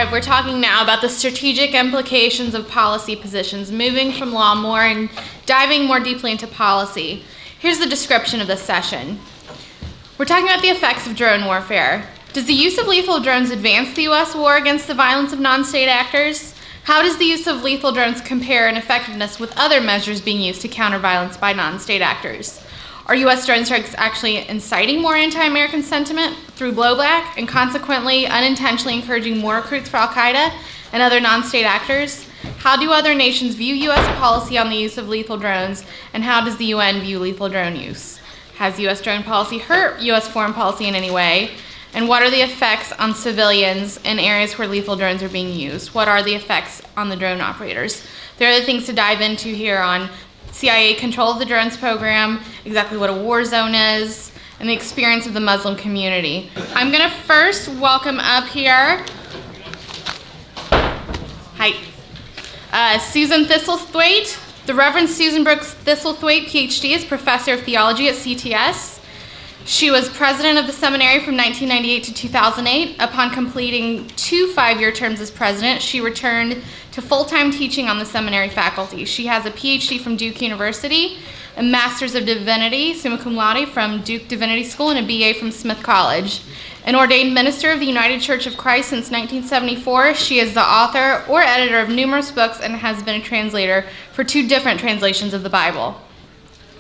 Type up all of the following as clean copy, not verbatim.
5, we're talking now about the strategic implications of policy positions, moving from law more and diving more deeply into policy. Here's the description of this session. We're talking about the effects of drone warfare. Does the use of lethal drones advance the U.S. war against the violence of non-state actors? How does the use of lethal drones compare in effectiveness with other measures being used to counter violence by non-state actors? Are U.S. drone strikes actually inciting more anti-American sentiment through blowback and consequently unintentionally encouraging more recruits for Al-Qaeda and other non-state actors? How do other nations view U.S. policy on the use of lethal drones, and how does the UN view lethal drone use? Has U.S. drone policy hurt U.S. foreign policy in any way? And what are the effects on civilians in areas where lethal drones are being used? What are the effects on the drone operators? There are other things to dive into here on CIA control of the drones program, exactly what a war zone is, and the experience of the Muslim community. I'm going to first welcome up here, Susan Thistlethwaite. The Reverend Susan Brooks Thistlethwaite, PhD, is Professor of Theology at CTS. She was president of the Seminary from 1998 to 2008. Upon completing 2 5-year terms as president, she returned to full-time teaching on the seminary faculty. She has a PhD from Duke University, a Master's of Divinity, summa cum laude, from Duke Divinity School, and a BA from Smith College. An ordained minister of the United Church of Christ since 1974, she is the author or editor of numerous books and has been a translator for 2 different translations of the Bible.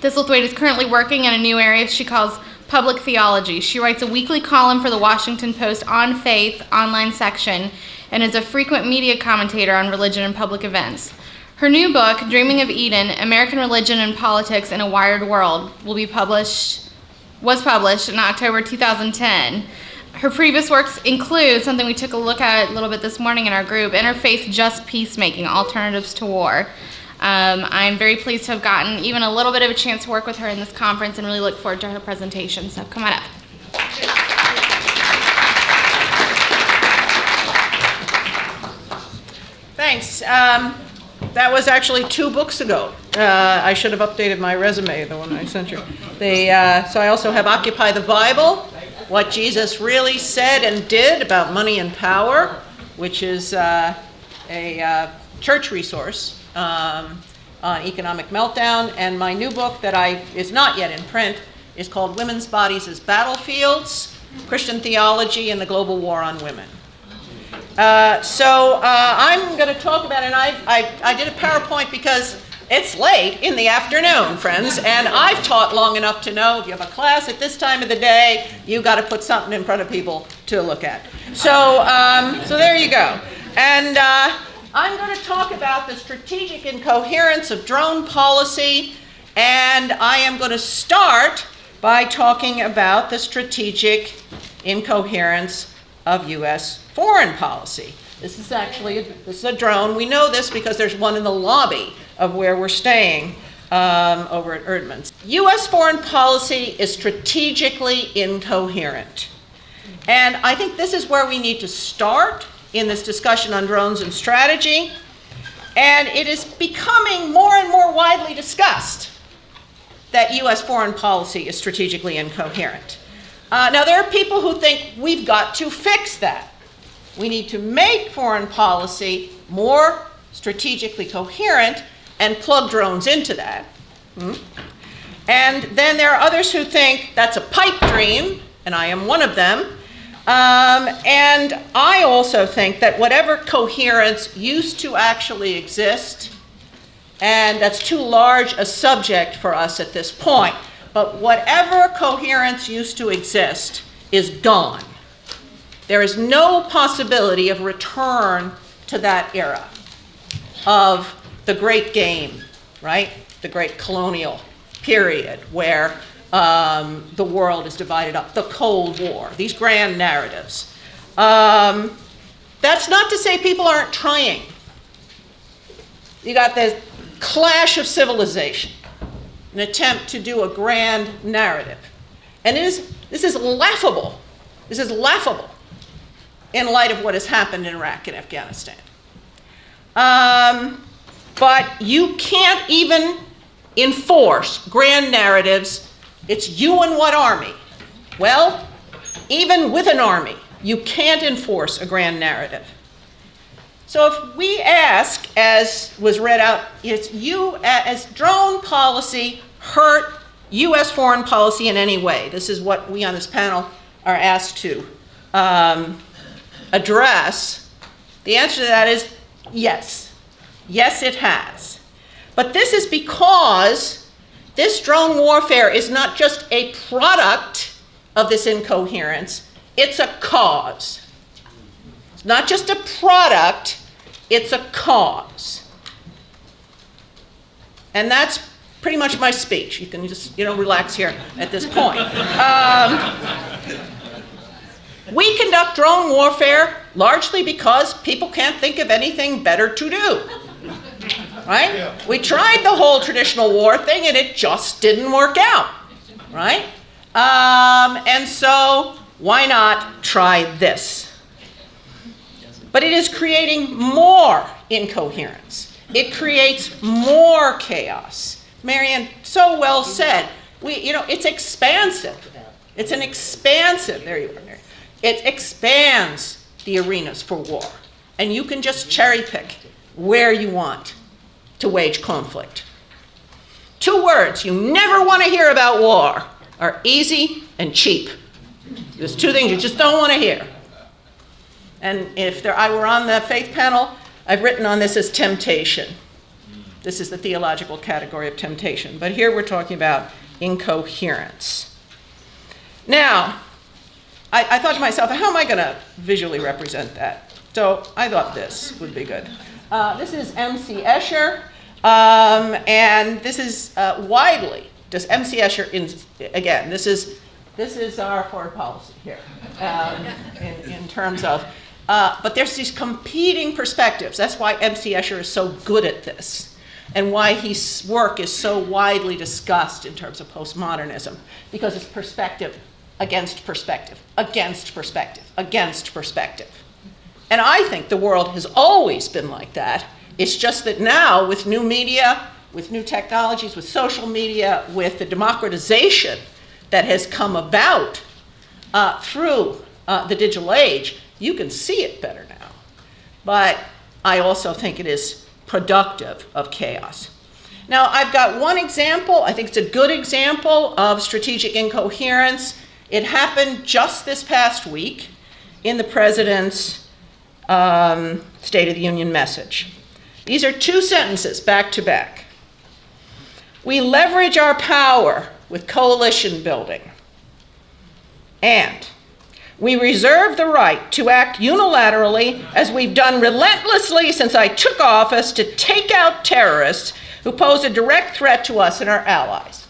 Thistlethwaite is currently working in a new area she calls public theology. She writes a weekly column for the Washington Post On Faith online section and is a frequent media commentator on religion and public events. Her new book, Dreaming of Eden, American Religion and Politics in a Wired World, was published in October 2010. Her previous works include something we took a look at a little bit this morning in our group, Interfaith, Just Peacemaking, Alternatives to War. I'm very pleased to have gotten even a little bit of a chance to work with her in this conference and really look forward to her presentation. So come on up. Thanks. That was actually 2 books ago. I should have updated my resume, the one I sent you. So I also have Occupy the Bible, What Jesus Really Said and Did About Money and Power, which is a church resource on economic meltdown. And my new book that is not yet in print is called Women's Bodies as Battlefields, Christian Theology and the Global War on Women. So I'm going to talk about it, and I did a PowerPoint because it's late in the afternoon, friends, and I've taught long enough to know if you have a class at this time of the day, you got to put something in front of people to look at. So there you go. And I'm going to talk about the strategic incoherence of drone policy, and I am going to start by talking about the strategic incoherence of U.S. foreign policy. This is a drone. We know this because there's one in the lobby of where we're staying over at Erdman's. U.S. foreign policy is strategically incoherent. And I think this is where we need to start in this discussion on drones and strategy. And it is becoming more and more widely discussed that U.S. foreign policy is strategically incoherent. Now, there are people who think we've got to fix that. We need to make foreign policy more strategically coherent and plug drones into that. And then there are others who think that's a pipe dream, and I am one of them. And I also think that whatever coherence used to actually exist, and that's too large a subject for us at this point, but whatever coherence used to exist is gone. There is no possibility of return to that era of the great game, right? The great colonial period where the world is divided up, the Cold War, these grand narratives. That's not to say people aren't trying. You got this clash of civilization, an attempt to do a grand narrative. And this is laughable. This is laughable in light of what has happened in Iraq and Afghanistan. But you can't even enforce grand narratives. It's you and what army? Well, even with an army, you can't enforce a grand narrative. So if we ask, as was read out, as drone policy hurt U.S. foreign policy in any way? This is what we on this panel are asked to address. The answer to that is yes. Yes, it has. But this is because this drone warfare is not just a product of this incoherence, it's a cause. It's not just a product, it's a cause. And that's pretty much my speech. You can just, relax here at this point. We conduct drone warfare largely because people can't think of anything better to do. Right? Yeah. We tried the whole traditional war thing and it just didn't work out. Right? And so why not try this? But it is creating more incoherence. It creates more chaos. Marianne so well said. It's expansive. It's an expansive, there you are, Mary. It expands the arenas for war. And you can just cherry pick where you want to wage conflict. 2 words you never want to hear about war are easy and cheap. There's 2 things you just don't want to hear. And if I were on the faith panel, I've written on this as temptation. This is the theological category of temptation. But here we're talking about incoherence. Now, I thought to myself, how am I going to visually represent that? So I thought this would be good. This is M.C. Escher, and this is widely, just M.C. Escher, again, this is our foreign policy here, in terms of, but there's these competing perspectives. That's why M.C. Escher is so good at this, and why his work is so widely discussed in terms of postmodernism, because it's perspective against perspective, against perspective, against perspective. And I think the world has always been like that. It's just that now, with new media, with new technologies, with social media, with the democratization that has come about through the digital age, you can see it better now. But I also think it is productive of chaos. Now, I've got one example. I think it's a good example of strategic incoherence. It happened just this past week in the president's State of the Union message. These are 2 sentences back to back. We leverage our power with coalition building, and we reserve the right to act unilaterally as we've done relentlessly since I took office to take out terrorists who pose a direct threat to us and our allies.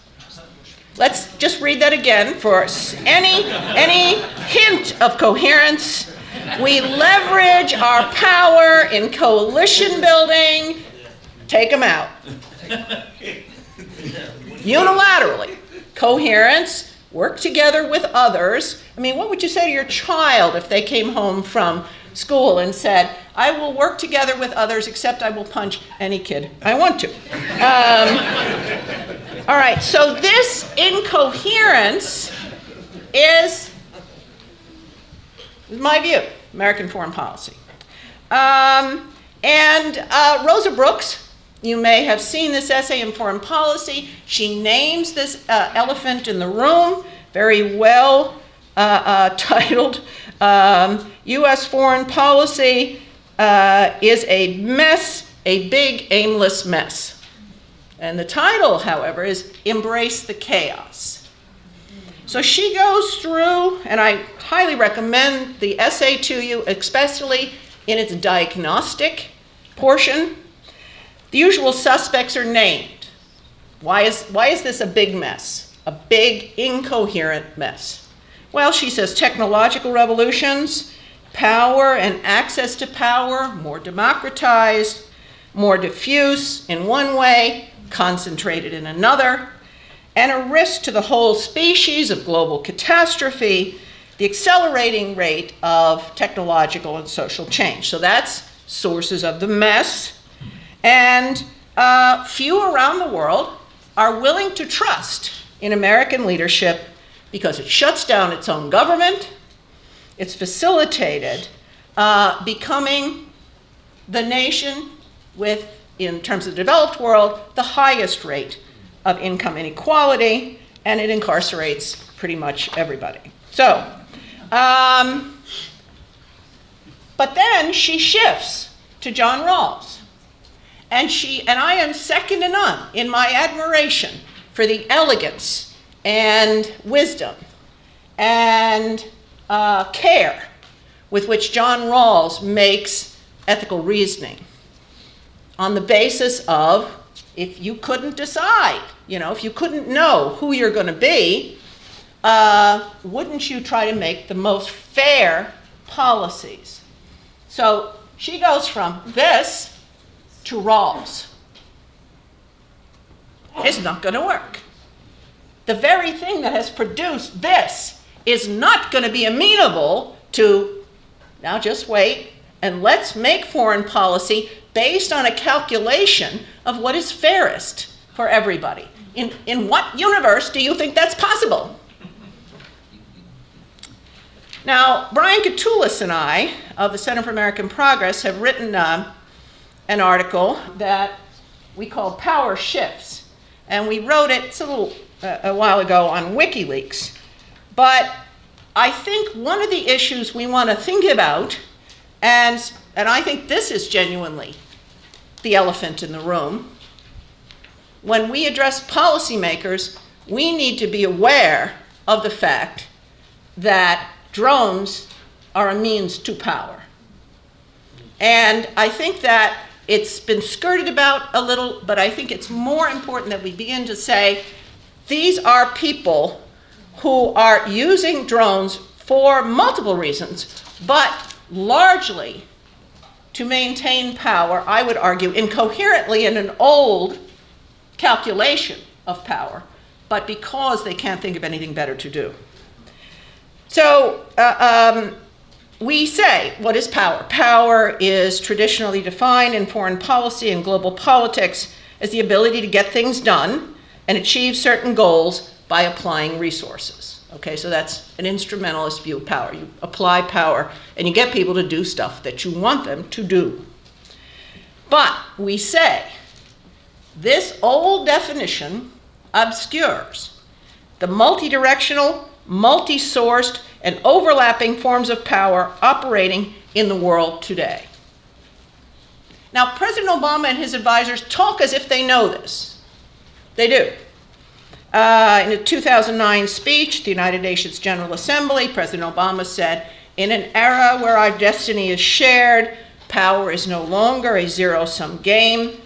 Let's just read that again for any hint of coherence. We leverage our power in coalition building. Take them out. Unilaterally. Coherence. Work together with others. I mean, what would you say to your child if they came home from school and said, I will work together with others, except I will punch any kid I want to? All right, so this incoherence is my view, American foreign policy. And Rosa Brooks, you may have seen this essay in Foreign Policy. She names this elephant in the room, very well titled, U.S. foreign policy is a mess, a big aimless mess. And the title, however, is Embrace the Chaos. So she goes through, and I highly recommend the essay to you, especially in its diagnostic portion. The usual suspects are named. Why is this a big mess? A big, incoherent mess? Well, she says technological revolutions, power and access to power, more democratized, more diffuse in one way, concentrated in another, and a risk to the whole species of global catastrophe, the accelerating rate of technological and social change. So that's sources of the mess. And few around the world are willing to trust in American leadership because it shuts down its own government. It's facilitated becoming the nation with, in terms of the developed world, the highest rate of income inequality, and it incarcerates pretty much everybody. So, but then she shifts to John Rawls. And I am second to none in my admiration for the elegance and wisdom and care with which John Rawls makes ethical reasoning on the basis of, if you couldn't decide, if you couldn't know who you're going to be, wouldn't you try to make the most fair policies? So she goes from this to Rawls. It's not going to work. The very thing that has produced this is not going to be amenable to, now just wait, and let's make foreign policy based on a calculation of what is fairest for everybody. In what universe do you think that's possible? Now, Brian Katulis and I, of the Center for American Progress, have written an article that we call Power Shifts. And we wrote it, it's a while ago, on WikiLeaks. But I think one of the issues we want to think about, and I think this is genuinely the elephant in the room, when we address policymakers, we need to be aware of the fact that drones are a means to power. And I think that it's been skirted about a little, but I think it's more important that we begin to say, these are people who are using drones for multiple reasons, but largely to maintain power, I would argue, incoherently in an old calculation of power, but because they can't think of anything better to do. So we say, what is power? Power is traditionally defined in foreign policy and global politics as the ability to get things done and achieve certain goals by applying resources. Okay, so that's an instrumentalist view of power. You apply power and you get people to do stuff that you want them to do. But we say this old definition obscures the multidirectional, multi-sourced, and overlapping forms of power operating in the world today. Now, President Obama and his advisors talk as if they know this. They do. In a 2009 speech, the United Nations General Assembly, President Obama said, "In an era where our destiny is shared, power is no longer a zero-sum game."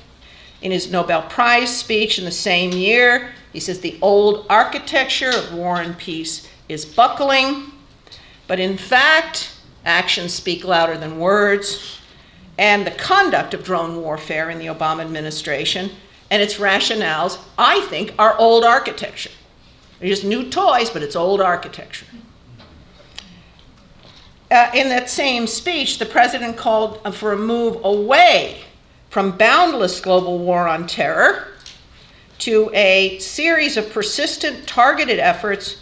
In his Nobel Prize speech in the same year, he says the old architecture of war and peace is buckling, but in fact, actions speak louder than words, and the conduct of drone warfare in the Obama administration and its rationales, I think, are old architecture. They're just new toys, but it's old architecture. In that same speech, the president called for a move away from boundless global war on terror to a series of persistent, targeted efforts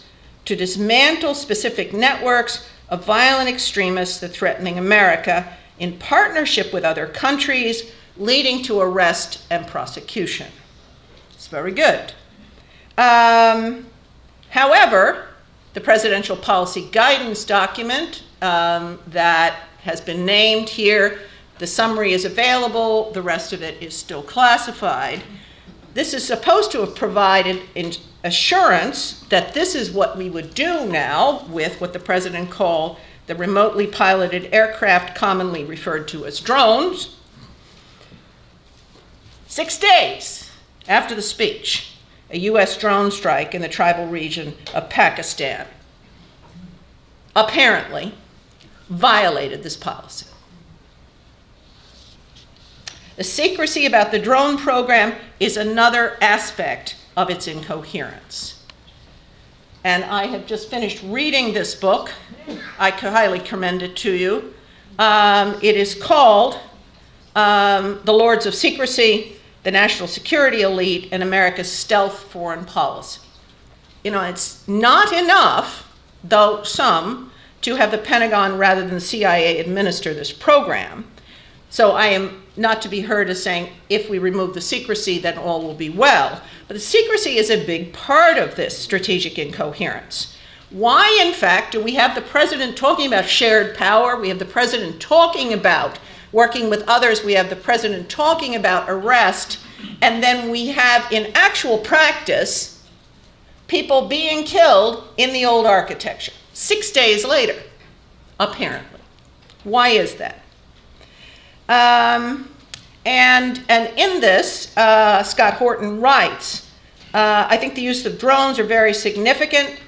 to dismantle specific networks of violent extremists that threatening America in partnership with other countries, leading to arrest and prosecution. It's very good. However, the presidential policy guidance document that has been named here, the summary is available, the rest of it is still classified. This is supposed to have provided assurance that this is what we would do now with what the president called the remotely piloted aircraft, commonly referred to as drones. 6 days after the speech, a U.S. drone strike in the tribal region of Pakistan apparently violated this policy. The secrecy about the drone program is another aspect of its incoherence. And I have just finished reading this book. I highly commend it to you. It is called The Lords of Secrecy, the National Security Elite, and America's Stealth Foreign Policy. You know, it's not enough, though some, to have the Pentagon rather than the CIA administer this program. So I am not to be heard as saying, if we remove the secrecy, then all will be well. But the secrecy is a big part of this strategic incoherence. Why, in fact, do we have the president talking about shared power? We have the president talking about working with others. We have the president talking about arrest. And then we have, in actual practice, people being killed in the old architecture 6 days later, apparently. Why is that? And in this, Scott Horton writes, I think the use of drones are very significant.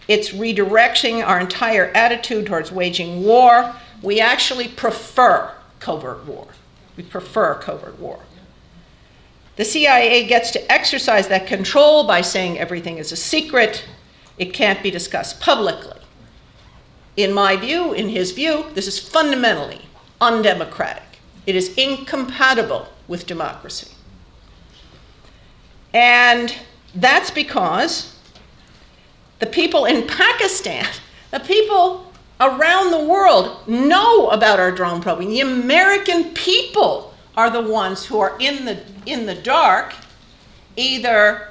It's redirecting our entire attitude towards waging war. We actually prefer covert war. We prefer covert war. The CIA gets to exercise that control by saying everything is a secret. It can't be discussed publicly. In my view, in his view, this is fundamentally undemocratic. It is incompatible with democracy. And that's because the people in Pakistan, the people around the world know about our drone program. The American people are the ones who are in the dark, either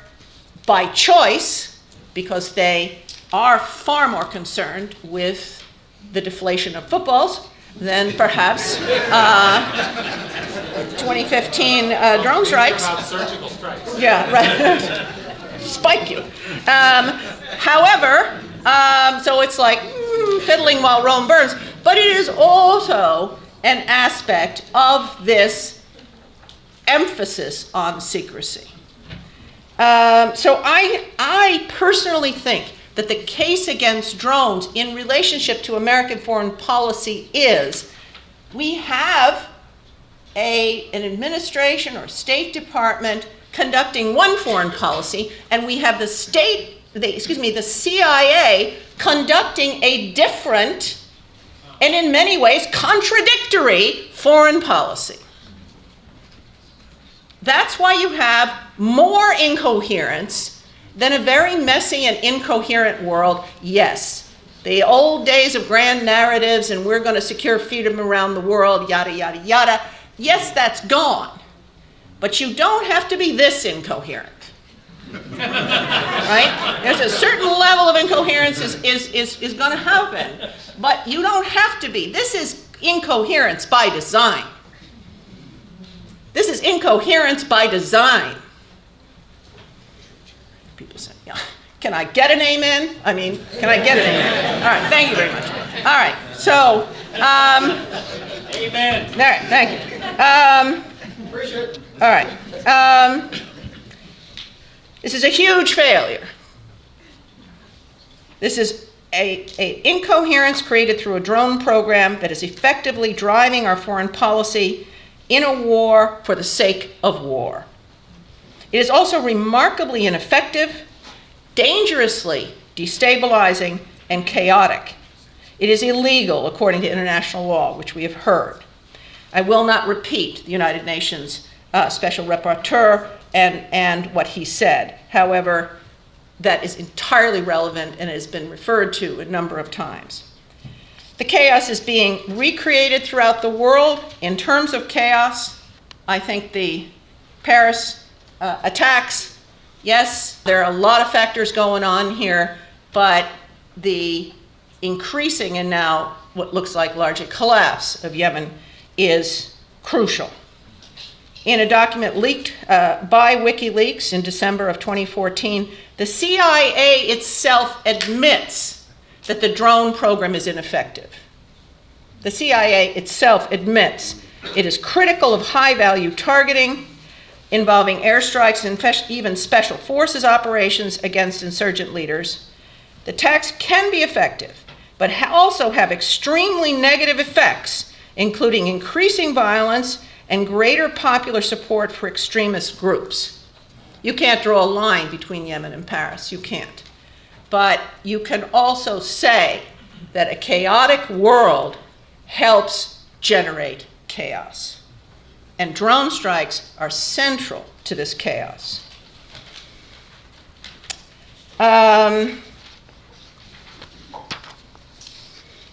by choice, because they are far more concerned with the deflation of footballs than perhaps 2015 drone strikes. Surgical strikes. Yeah, right. Spike you. However, so it's like fiddling while Rome burns, but it is also an aspect of this emphasis on secrecy. So I personally think that the case against drones in relationship to American foreign policy is we have an administration or State Department conducting one foreign policy, and we have the CIA conducting a different and in many ways contradictory foreign policy. That's why you have more incoherence than a very messy and incoherent world. Yes, the old days of grand narratives and we're going to secure freedom around the world, yada, yada, yada. Yes, that's gone. But you don't have to be this incoherent. Right? There's a certain level of incoherence is going to happen, but you don't have to be. This is incoherence by design. This is incoherence by design. People say, yeah. Can I get an amen? I mean, can I get an amen? All right, thank you very much. All right, so, Amen. all right, thank you. Appreciate it. All right. This is a huge failure. This is a incoherence created through a drone program that is effectively driving our foreign policy in a war for the sake of war. It is also remarkably ineffective, dangerously destabilizing, and chaotic. It is illegal according to international law, which we have heard. I will not repeat the United Nations Special Rapporteur and what he said. However, that is entirely relevant and has been referred to a number of times. The chaos is being recreated throughout the world. In terms of chaos, I think the Paris attacks, yes, there are a lot of factors going on here, but the increasing and now what looks like largely collapse of Yemen is crucial. In a document leaked by WikiLeaks in December of 2014, the CIA itself admits that the drone program is ineffective. The CIA itself admits it is critical of high-value targeting involving airstrikes and even special forces operations against insurgent leaders. The attacks can be effective, but also have extremely negative effects, including increasing violence and greater popular support for extremist groups. You can't draw a line between Yemen and Paris, you can't. But you can also say that a chaotic world helps generate chaos. And drone strikes are central to this chaos.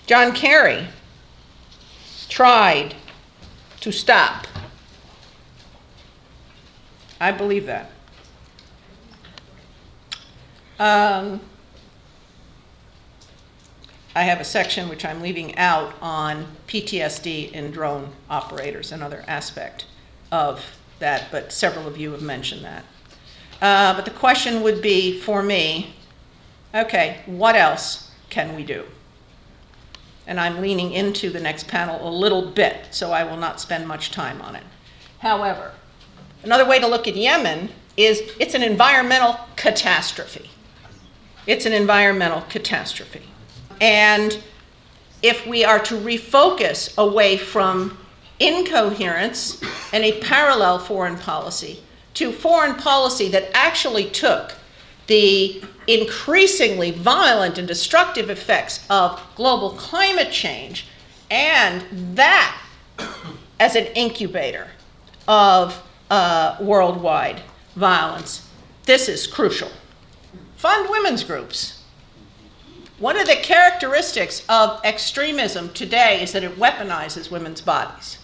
John Kerry tried to stop. I believe that. I have a section which I'm leaving out on PTSD in drone operators, another aspect of that, but several of you have mentioned that. But the question would be for me, okay, what else can we do? And I'm leaning into the next panel a little bit, so I will not spend much time on it. However, another way to look at Yemen is it's an environmental catastrophe. It's an environmental catastrophe. And if we are to refocus away from incoherence and a parallel foreign policy to foreign policy that actually took the increasingly violent and destructive effects of global climate change and that as an incubator of worldwide violence, this is crucial. Fund women's groups. One of the characteristics of extremism today is that it weaponizes women's bodies.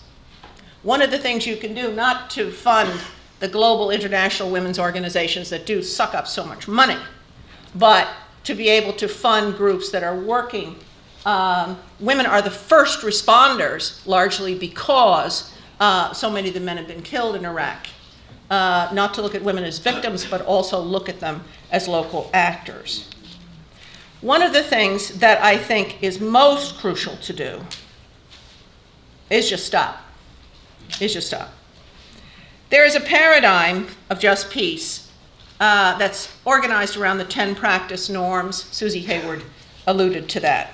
One of the things you can do, not to fund the global international women's organizations that do suck up so much money, but to be able to fund groups that are working. Women are the first responders, largely because so many of the men have been killed in Iraq. Not to look at women as victims, but also look at them as local actors. One of the things that I think is most crucial to do is just stop. There is a paradigm of just peace that's organized around the 10 practice norms. Susie Hayward alluded to that.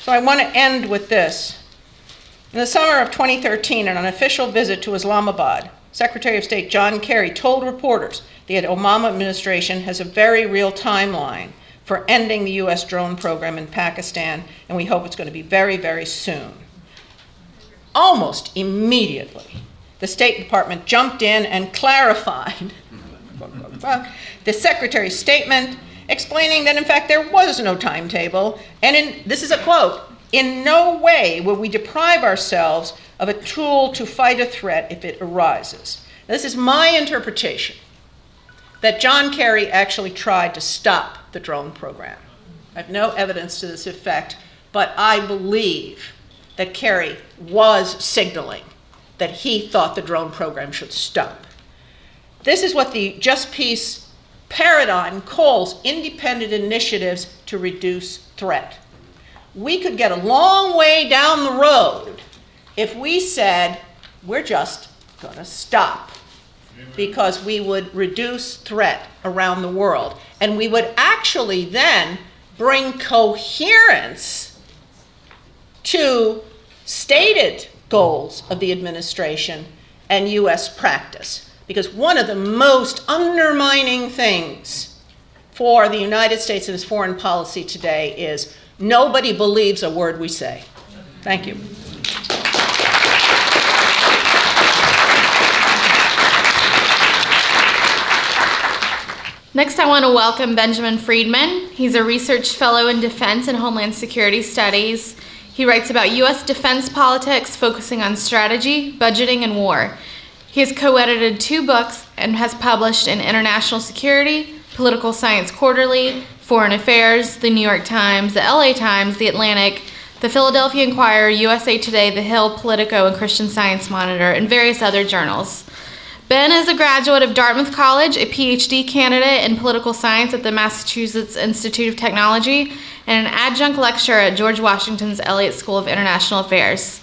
So I want to end with this. In the summer of 2013, on an official visit to Islamabad, Secretary of State John Kerry told reporters the Obama administration has a very real timeline for ending the U.S. drone program in Pakistan, and we hope it's going to be very, very soon. Almost immediately, the State Department jumped in and clarified the Secretary's statement, explaining that in fact there was no timetable, and this is a quote, "In no way will we deprive ourselves of a tool to fight a threat if it arises." This is my interpretation, that John Kerry actually tried to stop the drone program. I have no evidence to this effect, but I believe that Kerry was signaling that he thought the drone program should stop. This is what the Just Peace paradigm calls independent initiatives to reduce threat. We could get a long way down the road if we said, we're just going to stop, because we would reduce threat around the world. And we would actually then bring coherence to stated goals of the administration and US practice. Because one of the most undermining things for the United States and its foreign policy today is nobody believes a word we say. Thank you. Next, I want to welcome Benjamin Friedman. He's a research fellow in defense and homeland security studies. He writes about U.S. defense politics, focusing on strategy, budgeting, and war. He has co-edited 2 books and has published in International Security, Political Science Quarterly, Foreign Affairs, The New York Times, The LA Times, The Atlantic, The Philadelphia Inquirer, USA Today, The Hill, Politico, and Christian Science Monitor, and various other journals. Ben is a graduate of Dartmouth College, a PhD candidate in political science at the Massachusetts Institute of Technology, and an adjunct lecturer at George Washington's Elliott School of International Affairs.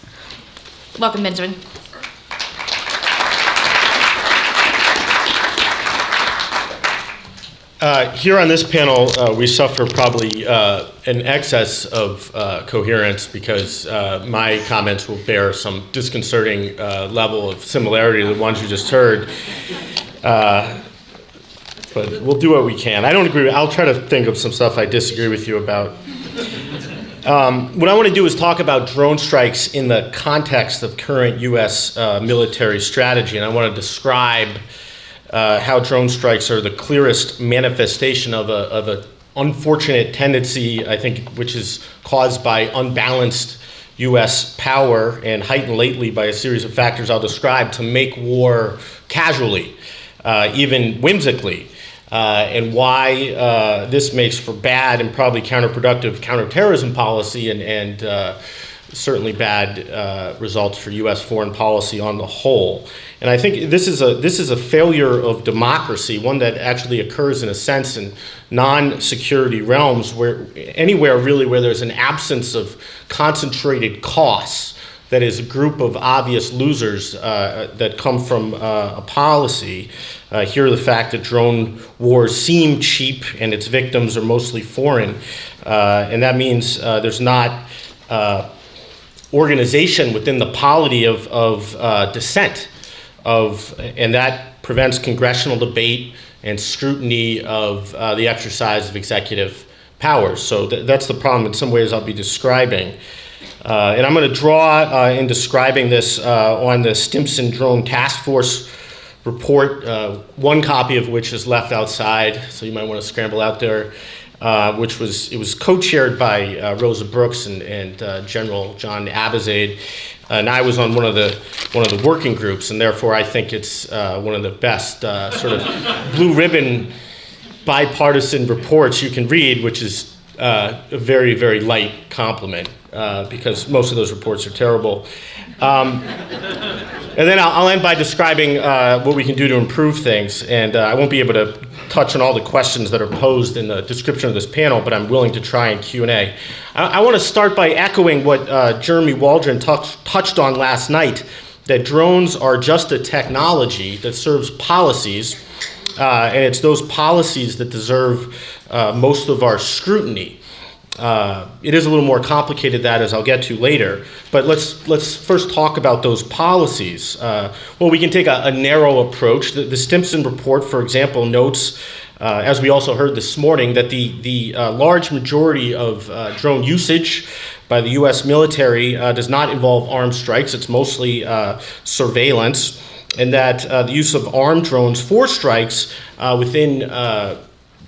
Welcome, Benjamin. Here on this panel, we suffer probably an excess of coherence because my comments will bear some disconcerting level of similarity to the ones you just heard. But we'll do what we can. I don't agree with, I'll try to think of some stuff I disagree with you about. What I want to do is talk about drone strikes in the context of current U.S. military strategy, and I want to describe how drone strikes are the clearest manifestation of a unfortunate tendency, I think, which is caused by unbalanced U.S. power, and heightened lately by a series of factors I'll describe, to make war casually, even whimsically, and why this makes for bad and probably counterproductive counterterrorism policy and certainly bad results for U.S. foreign policy on the whole. And I think this is a failure of democracy, one that actually occurs in a sense in non-security realms, where anywhere really where there's an absence of concentrated costs, that is a group of obvious losers that come from a policy. Here, the fact that drone wars seem cheap and its victims are mostly foreign, and that means there's not organization within the polity of dissent, and that prevents congressional debate and scrutiny of the exercise of executive powers. So that's the problem in some ways I'll be describing. And I'm going to draw in describing this on the Stimson Drone Task Force report, one copy of which is left outside, so you might want to scramble out there, which was co-chaired by Rosa Brooks and General John Abizaid, and I was on one of the working groups, and therefore I think it's one of the best sort of blue ribbon bipartisan reports you can read, which is a very, very light compliment, because most of those reports are terrible. And then I'll end by describing what we can do to improve things, and I won't be able to touch on all the questions that are posed in the description of this panel, but I'm willing to try in Q&A. I want to start by echoing what Jeremy Waldron touched on last night, that drones are just a technology that serves policies, and it's those policies that deserve most of our scrutiny. It is a little more complicated that, as I'll get to later, but let's first talk about those policies. Well, we can take a narrow approach. The Stimson report, for example, notes, as we also heard this morning, that the large majority of drone usage by the U.S. military does not involve armed strikes. It's mostly surveillance, and that the use of armed drones for strikes within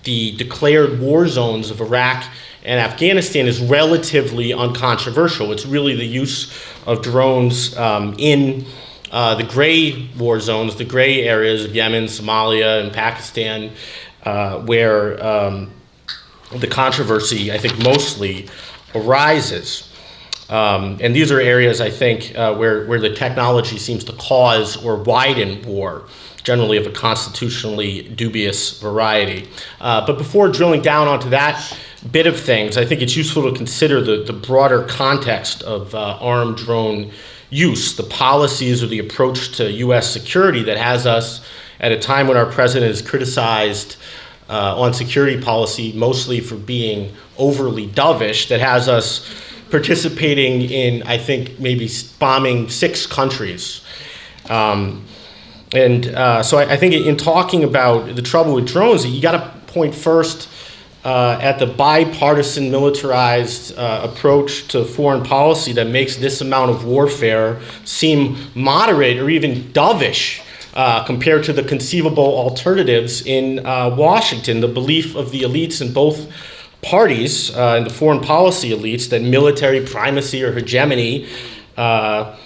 the declared war zones of Iraq and Afghanistan is relatively uncontroversial. It's really the use of drones in the gray war zones, the gray areas of Yemen, Somalia, and Pakistan, where the controversy, I think, mostly arises. And these are areas, I think, where the technology seems to cause or widen war, generally of a constitutionally dubious variety. But before drilling down onto that bit of things, I think it's useful to consider the broader context of armed drone use, the policies or the approach to U.S. security that has us at a time when our president is criticized on security policy mostly for being overly dovish, that has us participating in, I think, maybe bombing 6 countries. So I think in talking about the trouble with drones, you got to point first at the bipartisan militarized approach to foreign policy that makes this amount of warfare seem moderate or even dovish compared to the conceivable alternatives in Washington. The belief of the elites in both parties, and the foreign policy elites, that military primacy or hegemony of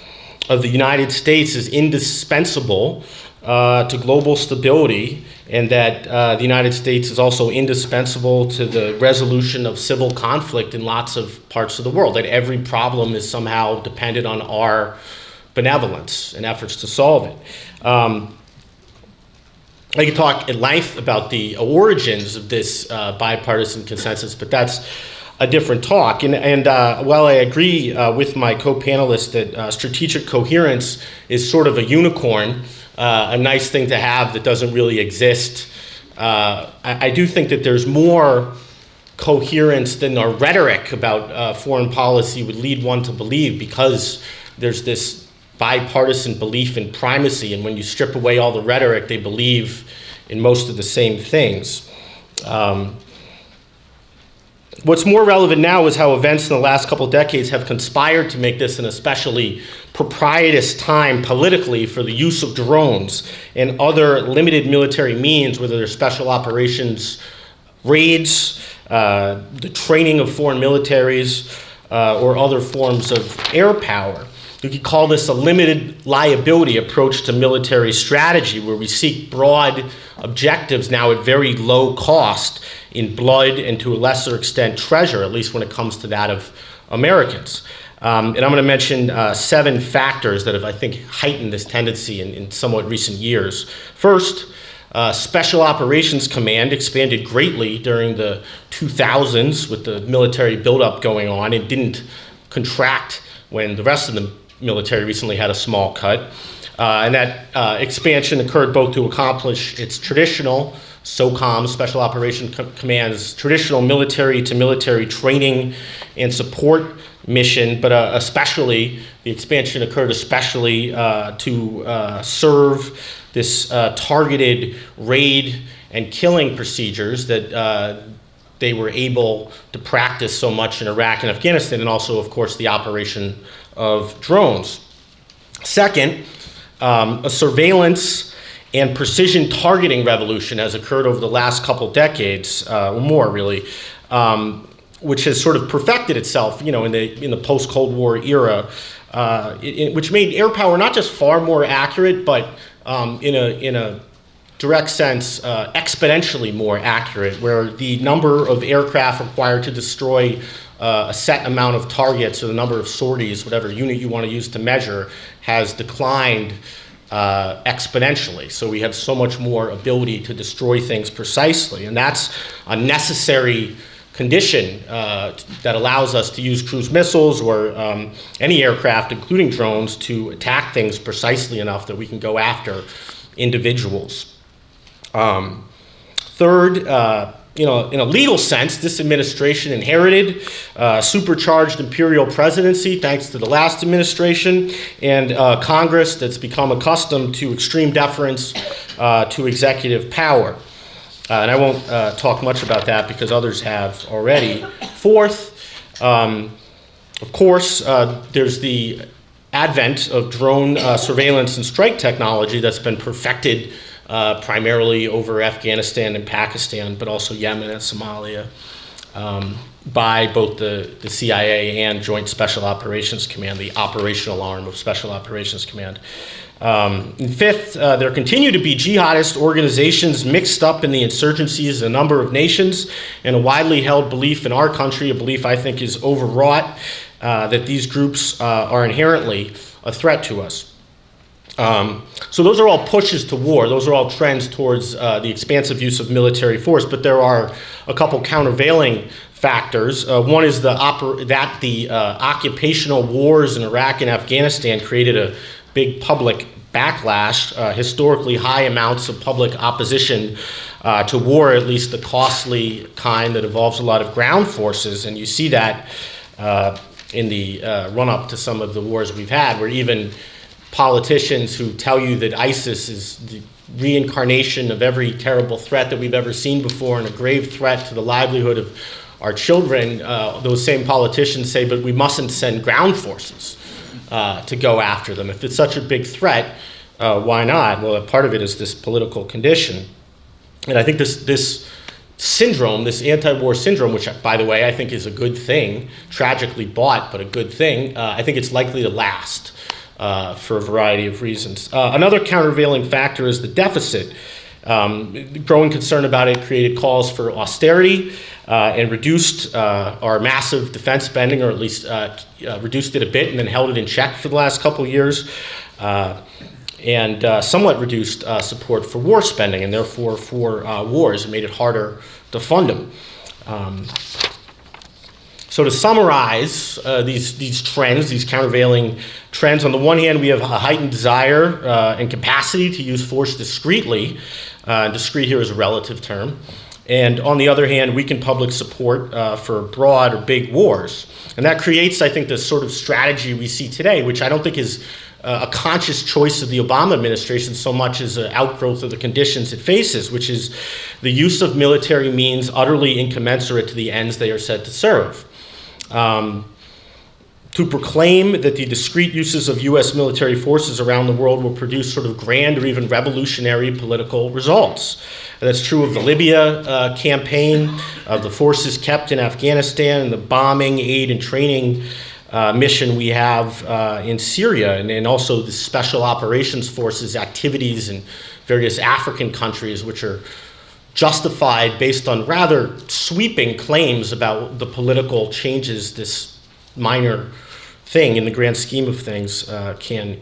the United States is indispensable to global stability, and that the United States is also indispensable to the resolution of civil conflict in lots of parts of the world, that every problem is somehow dependent on our benevolence and efforts to solve it. I could talk at length about the origins of this bipartisan consensus, but that's a different talk. And while I agree with my co-panelists that strategic coherence is sort of a unicorn, a nice thing to have that doesn't really exist, I do think that there's more coherence than our rhetoric about foreign policy would lead one to believe, because there's this bipartisan belief in primacy, and when you strip away all the rhetoric, they believe in most of the same things. What's more relevant now is how events in the last couple of decades have conspired to make this an especially propitious time politically for the use of drones and other limited military means, whether they're special operations raids, the training of foreign militaries, or other forms of air power. You could call this a limited liability approach to military strategy, where we seek broad objectives now at very low cost in blood and to a lesser extent treasure, at least when it comes to that of Americans. And I'm going to mention 7 factors that have, I think, heightened this tendency in somewhat recent years. First, Special Operations Command expanded greatly during the 2000s with the military buildup going on. It didn't contract when the rest of the military recently had a small cut. And that expansion occurred both to accomplish its traditional SOCOM, Special Operations Command's traditional military-to-military training and support mission, but especially, the expansion occurred especially to serve this targeted raid and killing procedures that they were able to practice so much in Iraq and Afghanistan, and also, of course, the operation of drones. Second, a surveillance and precision targeting revolution has occurred over the last couple decades, or more really, which has sort of perfected itself, in the post-Cold War era, which made air power not just far more accurate, but in a direct sense, exponentially more accurate, where the number of aircraft required to destroy a set amount of targets, or the number of sorties, whatever unit you want to use to measure, has declined exponentially. So we have so much more ability to destroy things precisely, and that's a necessary condition that allows us to use cruise missiles or any aircraft, including drones, to attack things precisely enough that we can go after individuals. Third, in a legal sense, this administration inherited supercharged imperial presidency thanks to the last administration, and Congress that's become accustomed to extreme deference to executive power. And I won't talk much about that because others have already. Fourth, of course, there's the advent of drone surveillance and strike technology that's been perfected primarily over Afghanistan and Pakistan, but also Yemen and Somalia, by both the CIA and Joint Special Operations Command, the operational arm of Special Operations Command. And fifth, there continue to be jihadist organizations mixed up in the insurgencies in a number of nations, and a widely held belief in our country, a belief I think is overwrought, that these groups are inherently a threat to us. So those are all pushes to war. Those are all trends towards the expansive use of military force, but there are a couple countervailing factors. One is the occupational wars in Iraq and Afghanistan created a big public backlash, historically high amounts of public opposition to war, at least the costly kind that involves a lot of ground forces. And you see that in the run-up to some of the wars we've had, where even politicians who tell you that ISIS is the reincarnation of every terrible threat that we've ever seen before and a grave threat to the livelihood of our children, those same politicians say, but we mustn't send ground forces to go after them. If it's such a big threat, why not? Well, part of it is this political condition. And I think this syndrome, this anti-war syndrome, which, by the way, I think is a good thing, tragically bought, but a good thing, I think it's likely to last for a variety of reasons. Another countervailing factor is the deficit. Growing concern about it created calls for austerity and reduced our massive defense spending, or at least reduced it a bit and then held it in check for the last couple of years, and somewhat reduced support for war spending and therefore for wars, and made it harder to fund them. So to summarize these trends, these countervailing trends, on the one hand, we have a heightened desire and capacity to use force discreetly. Discreet here is a relative term. And on the other hand, weakened public support for broad or big wars. And that creates, I think, this sort of strategy we see today, which I don't think is a conscious choice of the Obama administration so much as an outgrowth of the conditions it faces, which is the use of military means utterly incommensurate to the ends they are said to serve. to proclaim that the discrete uses of U.S. military forces around the world will produce sort of grand or even revolutionary political results. And that's true of the Libya campaign, of the forces kept in Afghanistan, and the bombing, aid, and training mission we have in Syria, and also the special operations forces activities in various African countries, which are justified based on rather sweeping claims about the political changes this minor thing in the grand scheme of things can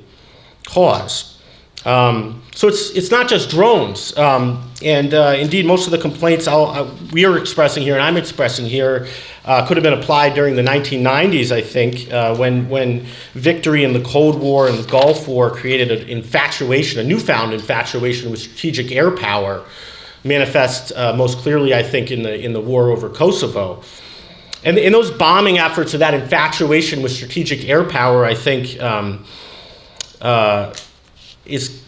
cause. So it's not just drones, and indeed most of the complaints we are expressing here and I'm expressing here could have been applied during the 1990s, I think, when victory in the Cold War and the Gulf War created a newfound infatuation with strategic air power, manifest most clearly, I think, in the war over Kosovo. And in those bombing efforts or that infatuation with strategic air power, I think, is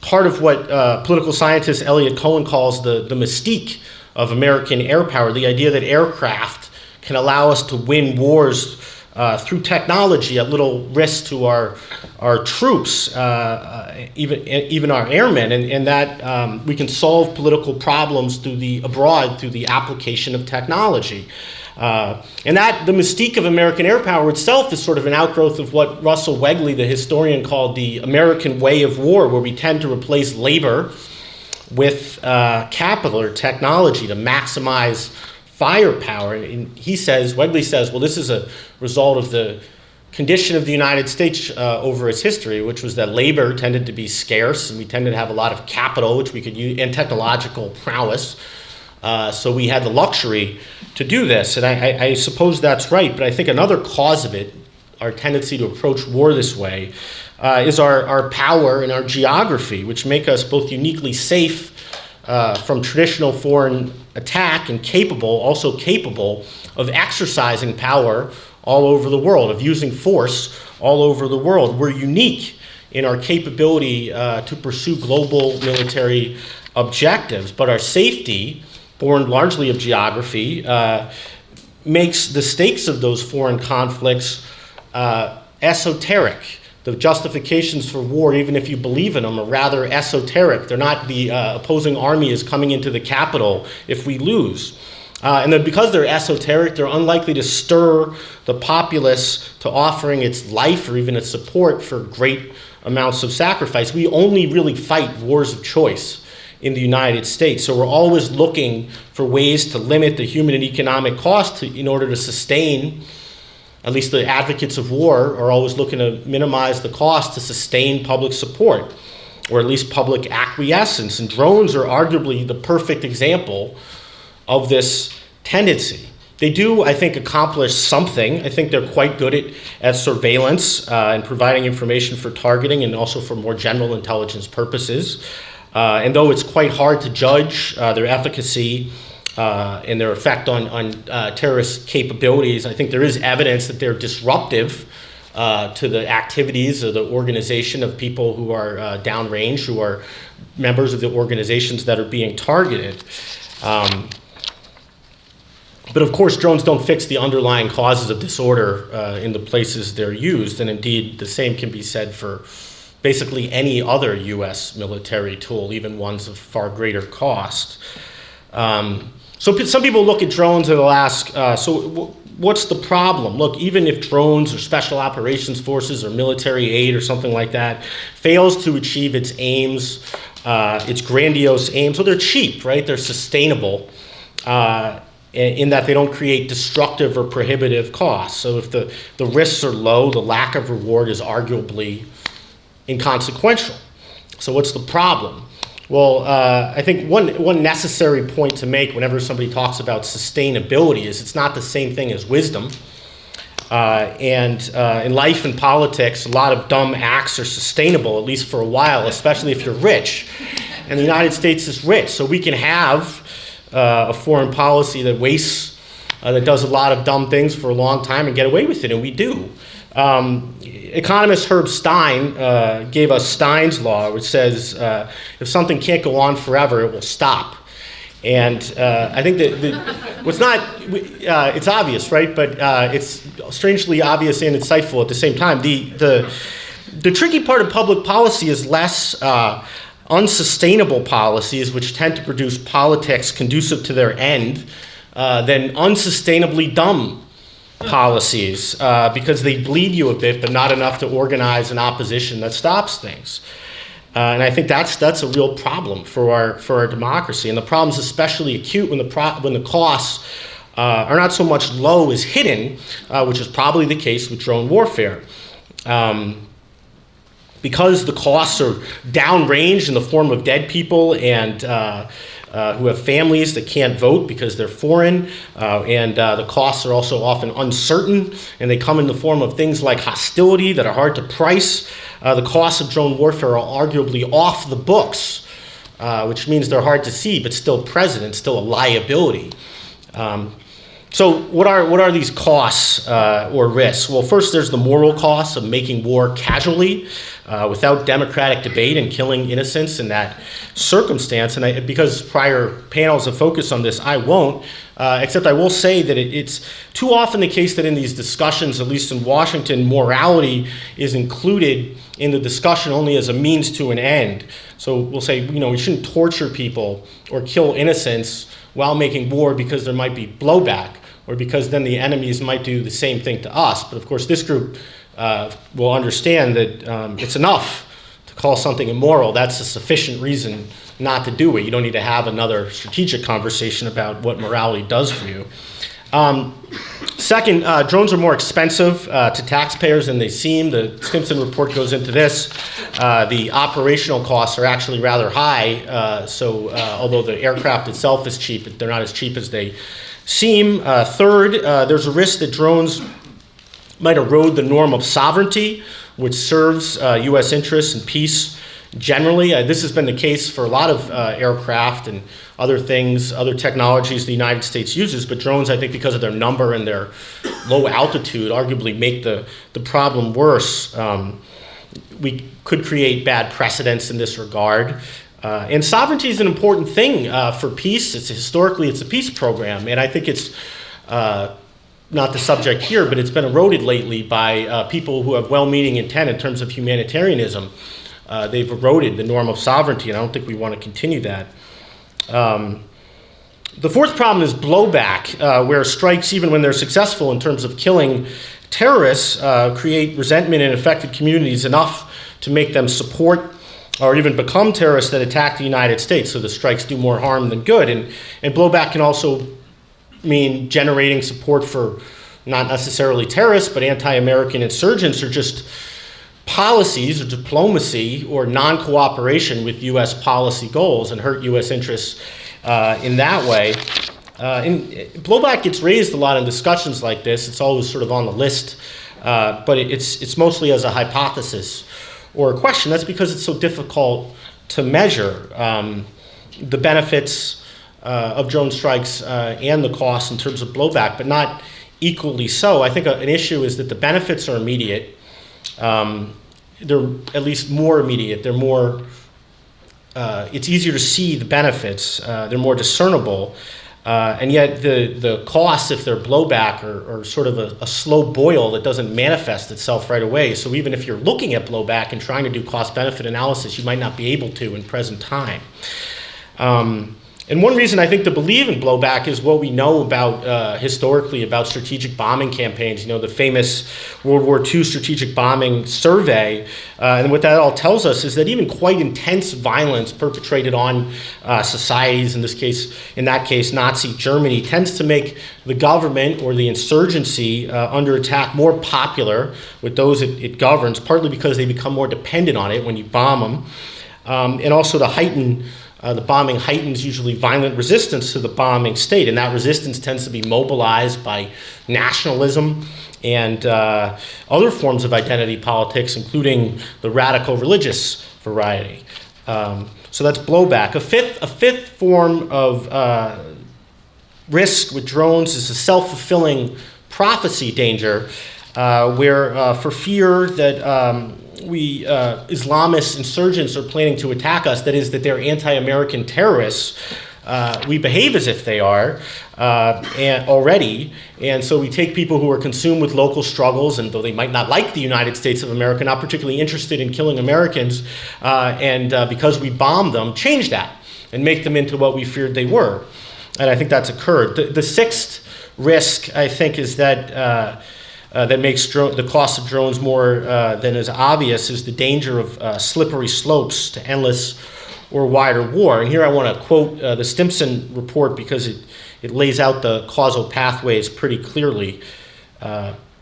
part of what political scientist Elliot Cohen calls the mystique of American air power, the idea that aircraft can allow us to win wars through technology at little risk to our troops, even our airmen, and that we can solve political problems through the application of technology. And that the mystique of American air power itself is sort of an outgrowth of what Russell Wegley, the historian, called the American way of war, where we tend to replace labor with capital or technology to maximize firepower. And Wegley says, well, this is a result of the condition of the United States over its history, which was that labor tended to be scarce, and we tended to have a lot of capital, which we could use, and technological prowess. So we had the luxury to do this, and I suppose that's right, but I think another cause of it, our tendency to approach war this way, is our power and our geography, which make us both uniquely safe from traditional foreign attack and also capable of exercising power all over the world, of using force all over the world. We're unique in our capability to pursue global military objectives, but our safety, born largely of geography, makes the stakes of those foreign conflicts esoteric. The justifications for war, even if you believe in them, are rather esoteric. They're not the opposing army is coming into the capital if we lose. And then because they're esoteric, they're unlikely to stir the populace to offering its life or even its support for great amounts of sacrifice. We only really fight wars of choice in the United States. So we're always looking for ways to limit the human and economic cost in order to sustain, at least the advocates of war are always looking to minimize the cost to sustain public support, or at least public acquiescence. And drones are arguably the perfect example of this tendency. They do, I think, accomplish something. I think they're quite good at surveillance and providing information for targeting and also for more general intelligence purposes. And though it's quite hard to judge their efficacy and their effect on terrorist capabilities, I think there is evidence that they're disruptive to the activities of the organization of people who are downrange, who are members of the organizations that are being targeted. But of course, drones don't fix the underlying causes of disorder in the places they're used, and indeed the same can be said for basically any other U.S. military tool, even ones of far greater cost. So some people look at drones and they'll ask, so what's the problem? Look, even if drones or special operations forces or military aid or something like that fails to achieve its aims, its grandiose aims, so they're cheap, right? They're sustainable in that they don't create destructive or prohibitive costs. So if the risks are low, the lack of reward is arguably inconsequential. So what's the problem? Well, I think one necessary point to make whenever somebody talks about sustainability is it's not the same thing as wisdom. And in life and politics, a lot of dumb acts are sustainable, at least for a while, especially if you're rich. And the United States is rich, so we can have a foreign policy that wastes, that does a lot of dumb things for a long time and get away with it, and we do. Economist Herb Stein gave us Stein's law, which says if something can't go on forever, it will stop. And I think it's obvious, right? But it's strangely obvious and insightful at the same time. The tricky part of public policy is less unsustainable policies, which tend to produce politics conducive to their end, than unsustainably dumb policies, because they bleed you a bit, but not enough to organize an opposition that stops things. And I think that's a real problem for our democracy. And the problem's especially acute when the costs are not so much low as hidden, which is probably the case with drone warfare. Because the costs are downrange in the form of dead people and who have families that can't vote because they're foreign, and the costs are also often uncertain, and they come in the form of things like hostility that are hard to price. The costs of drone warfare are arguably off the books, which means they're hard to see, but still present and still a liability. So what are these costs or risks? Well, first there's the moral costs of making war casually, without democratic debate and killing innocents in that circumstance. And because prior panels have focused on this, I won't, except I will say that it's too often the case that in these discussions, at least in Washington, morality is included in the discussion only as a means to an end. So we'll say, we shouldn't torture people or kill innocents while making war because there might be blowback, or because then the enemies might do the same thing to us. But of course, this group will understand that it's enough to call something immoral. That's a sufficient reason not to do it. You don't need to have another strategic conversation about what morality does for you. Second, drones are more expensive to taxpayers than they seem. The Stimson report goes into this. The operational costs are actually rather high. So although the aircraft itself is cheap, they're not as cheap as they seem. Third, there's a risk that drones might erode the norm of sovereignty, which serves U.S. interests and peace generally. This has been the case for a lot of aircraft and other things, other technologies the United States uses, but drones, I think, because of their number and their low altitude, arguably make the problem worse. We could create bad precedents in this regard. And sovereignty is an important thing for peace. Historically, it's a peace program, and I think it's not the subject here, but it's been eroded lately by people who have well-meaning intent in terms of humanitarianism. They've eroded the norm of sovereignty, and I don't think we want to continue that. The fourth problem is blowback, where strikes, even when they're successful in terms of killing terrorists, create resentment in affected communities enough to make them support or even become terrorists that attack the United States. So the strikes do more harm than good. And blowback can also mean generating support for not necessarily terrorists, but anti-American insurgents, or just policies or diplomacy or non-cooperation with U.S. policy goals, and hurt U.S. interests in that way. And blowback gets raised a lot in discussions like this. It's always sort of on the list, but it's mostly as a hypothesis or a question. That's because it's so difficult to measure the benefits of drone strikes and the costs in terms of blowback, but not equally so. I think an issue is that the benefits are immediate. They're at least more immediate. They're more, it's easier to see the benefits. They're more discernible. And yet the costs, if they're blowback, are sort of a slow boil that doesn't manifest itself right away. So even if you're looking at blowback and trying to do cost-benefit analysis, you might not be able to in present time. And one reason I think to believe in blowback is what we know about historically about strategic bombing campaigns. The famous World War II strategic bombing survey. And what that all tells us is that even quite intense violence perpetrated on societies, in that case, Nazi Germany, tends to make the government or the insurgency under attack more popular with those it governs, partly because they become more dependent on it when you bomb them, and also to heighten. The bombing heightens usually violent resistance to the bombing state, and that resistance tends to be mobilized by nationalism and other forms of identity politics, including the radical religious variety. So that's blowback. A fifth form of risk with drones is a self-fulfilling prophecy danger, where for fear that Islamist insurgents are planning to attack us, that is, that they're anti-American terrorists, we behave as if they are and already. And so we take people who are consumed with local struggles, and though they might not like the United States of America, not particularly interested in killing Americans, and because we bomb them, change that and make them into what we feared they were. And I think that's occurred. The sixth risk, I think, is that that makes the cost of drones more than is obvious is the danger of slippery slopes to endless or wider war. And here I want to quote the Stimson report because it lays out the causal pathways pretty clearly.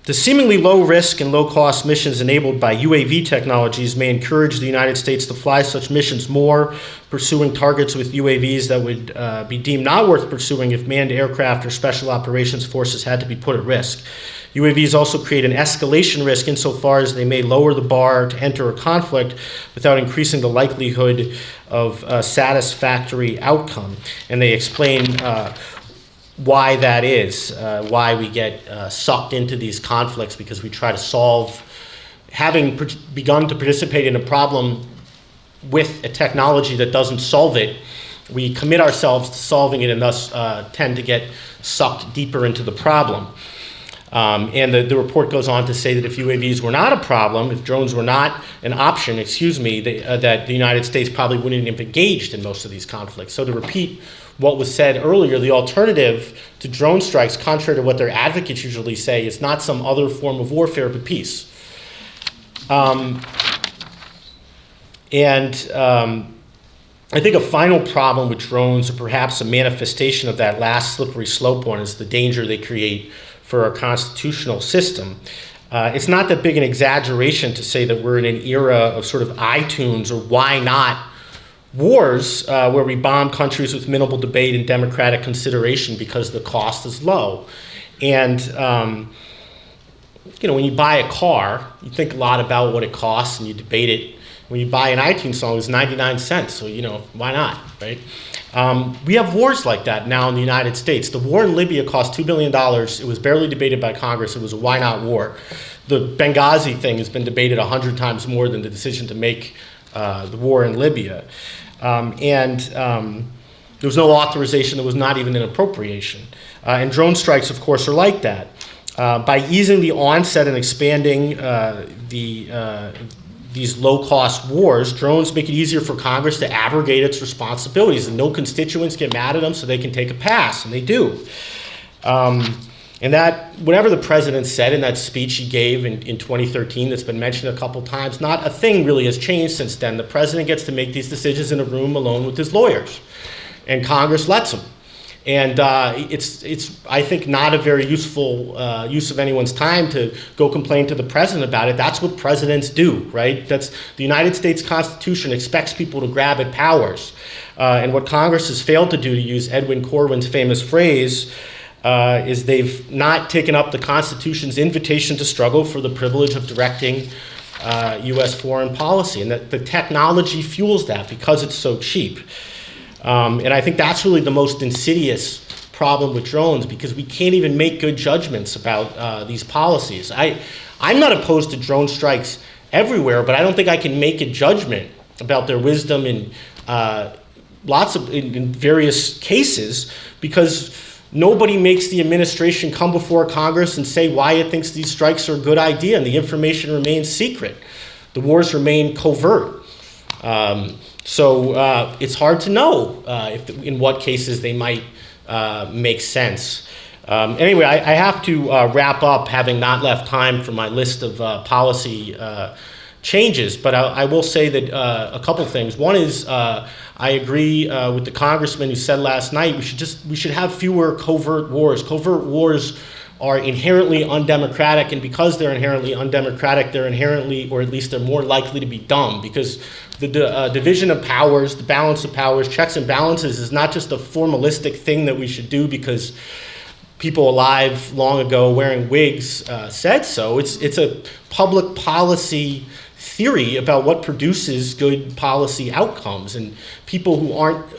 The seemingly low risk and low cost missions enabled by UAV technologies may encourage the United States to fly such missions more, pursuing targets with UAVs that would be deemed not worth pursuing if manned aircraft or special operations forces had to be put at risk. UAVs also create an escalation risk insofar as they may lower the bar to enter a conflict without increasing the likelihood of a satisfactory outcome. And they explain why that is, why we get sucked into these conflicts, because we try to solve, having begun to participate in a problem with a technology that doesn't solve it, we commit ourselves to solving it and thus tend to get sucked deeper into the problem. And the report goes on to say that if UAVs were not a problem, if drones were not an option, that the United States probably wouldn't have engaged in most of these conflicts. So to repeat what was said earlier, the alternative to drone strikes, contrary to what their advocates usually say, is not some other form of warfare but peace. I think a final problem with drones, or perhaps a manifestation of that last slippery slope one, is the danger they create for our constitutional system. It's not that big an exaggeration to say that we're in an era of sort of iTunes or why not wars where we bomb countries with minimal debate and democratic consideration because the cost is low. And when you buy a car, you think a lot about what it costs and you debate it. When you buy an iTunes song, it's 99 cents, so why not, right? We have wars like that now in the United States. The war in Libya cost $2 billion. It was barely debated by Congress. It was a why not war. The Benghazi thing has been debated 100 times more than the decision to make the war in Libya. There was no authorization. There was not even an appropriation. And drone strikes, of course, are like that. By easing the onset and expanding these low-cost wars, drones make it easier for Congress to abrogate its responsibilities, and no constituents get mad at them, so they can take a pass, and they do. And that, whatever the president said in that speech he gave in 2013 that's been mentioned a couple times, not a thing really has changed since then. The president gets to make these decisions in a room alone with his lawyers, and Congress lets him. And it's I think, not a very useful use of anyone's time to go complain to the president about it. That's what presidents do, right? That's the United States Constitution expects people to grab at powers. And what Congress has failed to do, to use Edwin Corwin's famous phrase, is they've not taken up the Constitution's invitation to struggle for the privilege of directing U.S. foreign policy. And that the technology fuels that because it's so cheap. And I think that's really the most insidious problem with drones, because we can't even make good judgments about these policies. I'm not opposed to drone strikes everywhere, but I don't think I can make a judgment about their wisdom in in various cases, because nobody makes the administration come before Congress and say why it thinks these strikes are a good idea, and the information remains secret. The wars remain covert. So it's hard to know in what cases they might make sense. Anyway, I have to wrap up, having not left time for my list of policy changes, but I will say that a couple things. One is I agree with the congressman who said last night we should have fewer covert wars. Covert wars are inherently undemocratic, and because they're inherently undemocratic, they're inherently, or at least they're more likely to be dumb, because the division of powers, the balance of powers, checks and balances is not just a formalistic thing that we should do because people alive long ago wearing wigs said so. It's a public policy theory about what produces good policy outcomes, and people